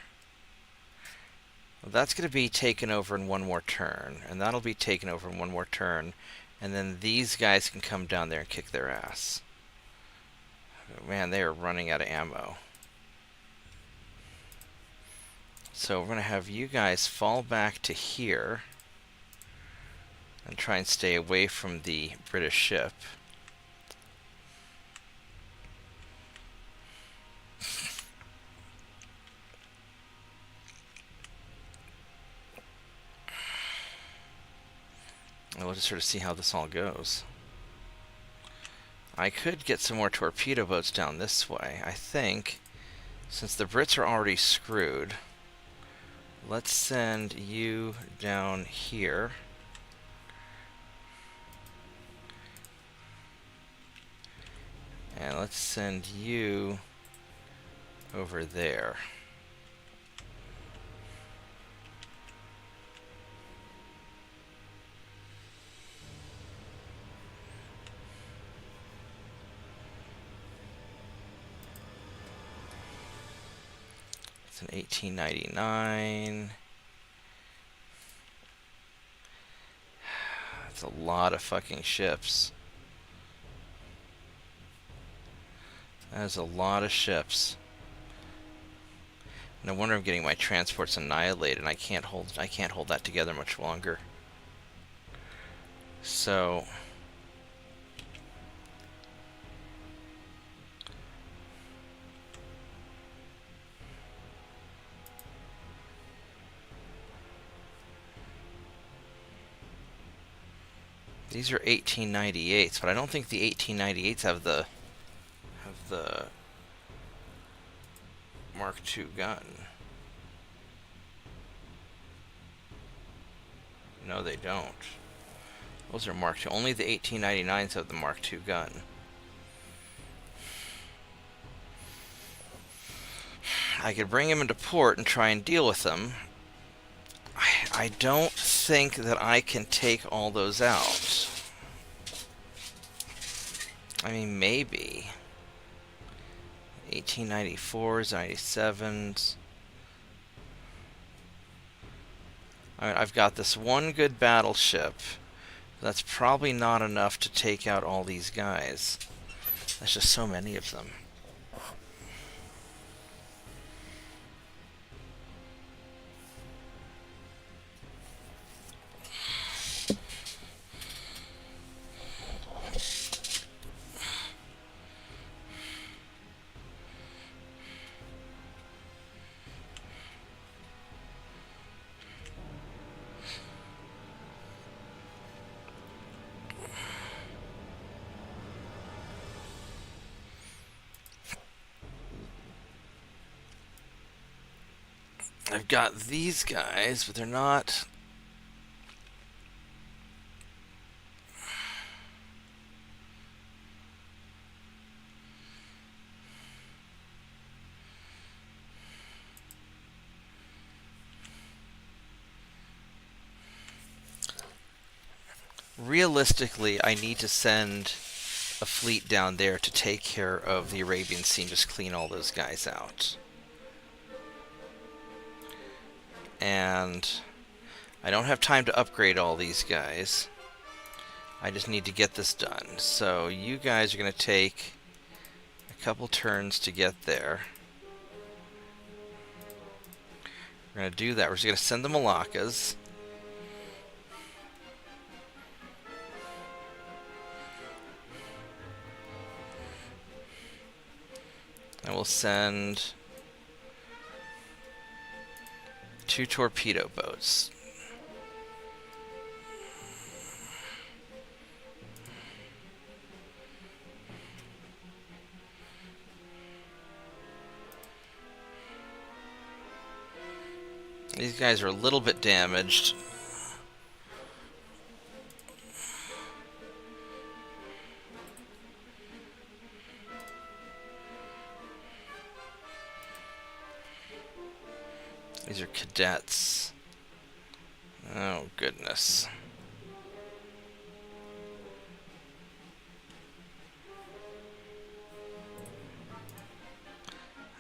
Well, that's going to be taken over in one more turn, and that'll be taken over in one more turn. And then these guys can come down there and kick their ass. Man, they are running out of ammo. So we're going to have you guys fall back to here and try and stay away from the British ship. And we'll just sort of see how this all goes. I could get some more torpedo boats down this way. I think, since the Brits are already screwed, let's send you down here. And let's send you over there. It's an 1899. That's a lot of fucking ships. That is a lot of ships. No wonder I'm getting my transports annihilated. I can't hold that together much longer. So these are 1898s, but I don't think the 1898s have the Mark II gun. No, they don't. Those are Mark II. Only the 1899s have the Mark II gun. I could bring him into port and try and deal with them. I don't think that I can take all those out. I mean, maybe. 1894s, 97s. I mean, I've got this one good battleship. That's probably not enough to take out all these guys. There's just so many of them. I've got these guys, but they're not... Realistically, I need to send a fleet down there to take care of the Arabian Sea and just clean all those guys out. And I don't have time to upgrade all these guys. I just need to get this done. So you guys are going to take a couple turns to get there. We're going to do that. We're just going to send the Malaccas. And we'll send 2 torpedo boats. These guys are a little bit damaged. These are cadets. Oh, goodness.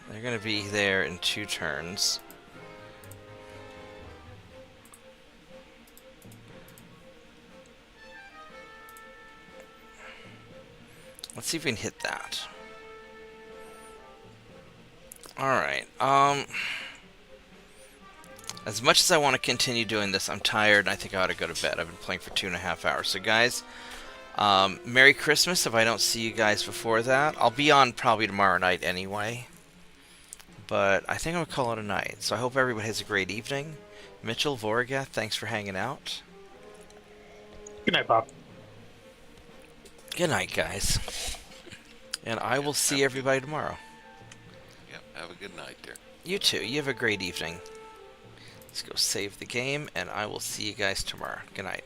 They're going to be there in 2 turns. Let's see if we can hit that. Alright, as much as I want to continue doing this, I'm tired and I think I ought to go to bed. I've been playing for 2.5 hours. So guys, Merry Christmas if I don't see you guys before that. I'll be on probably tomorrow night anyway. But I think I'm going to call it a night. So I hope everybody has a great evening. Mitchell, Voragath, thanks for hanging out. Good night, Bob. Good night, guys. And I will see everybody tomorrow. Yep, have a good night there. You too. You have a great evening. Let's go save the game, and I will see you guys tomorrow. Good night.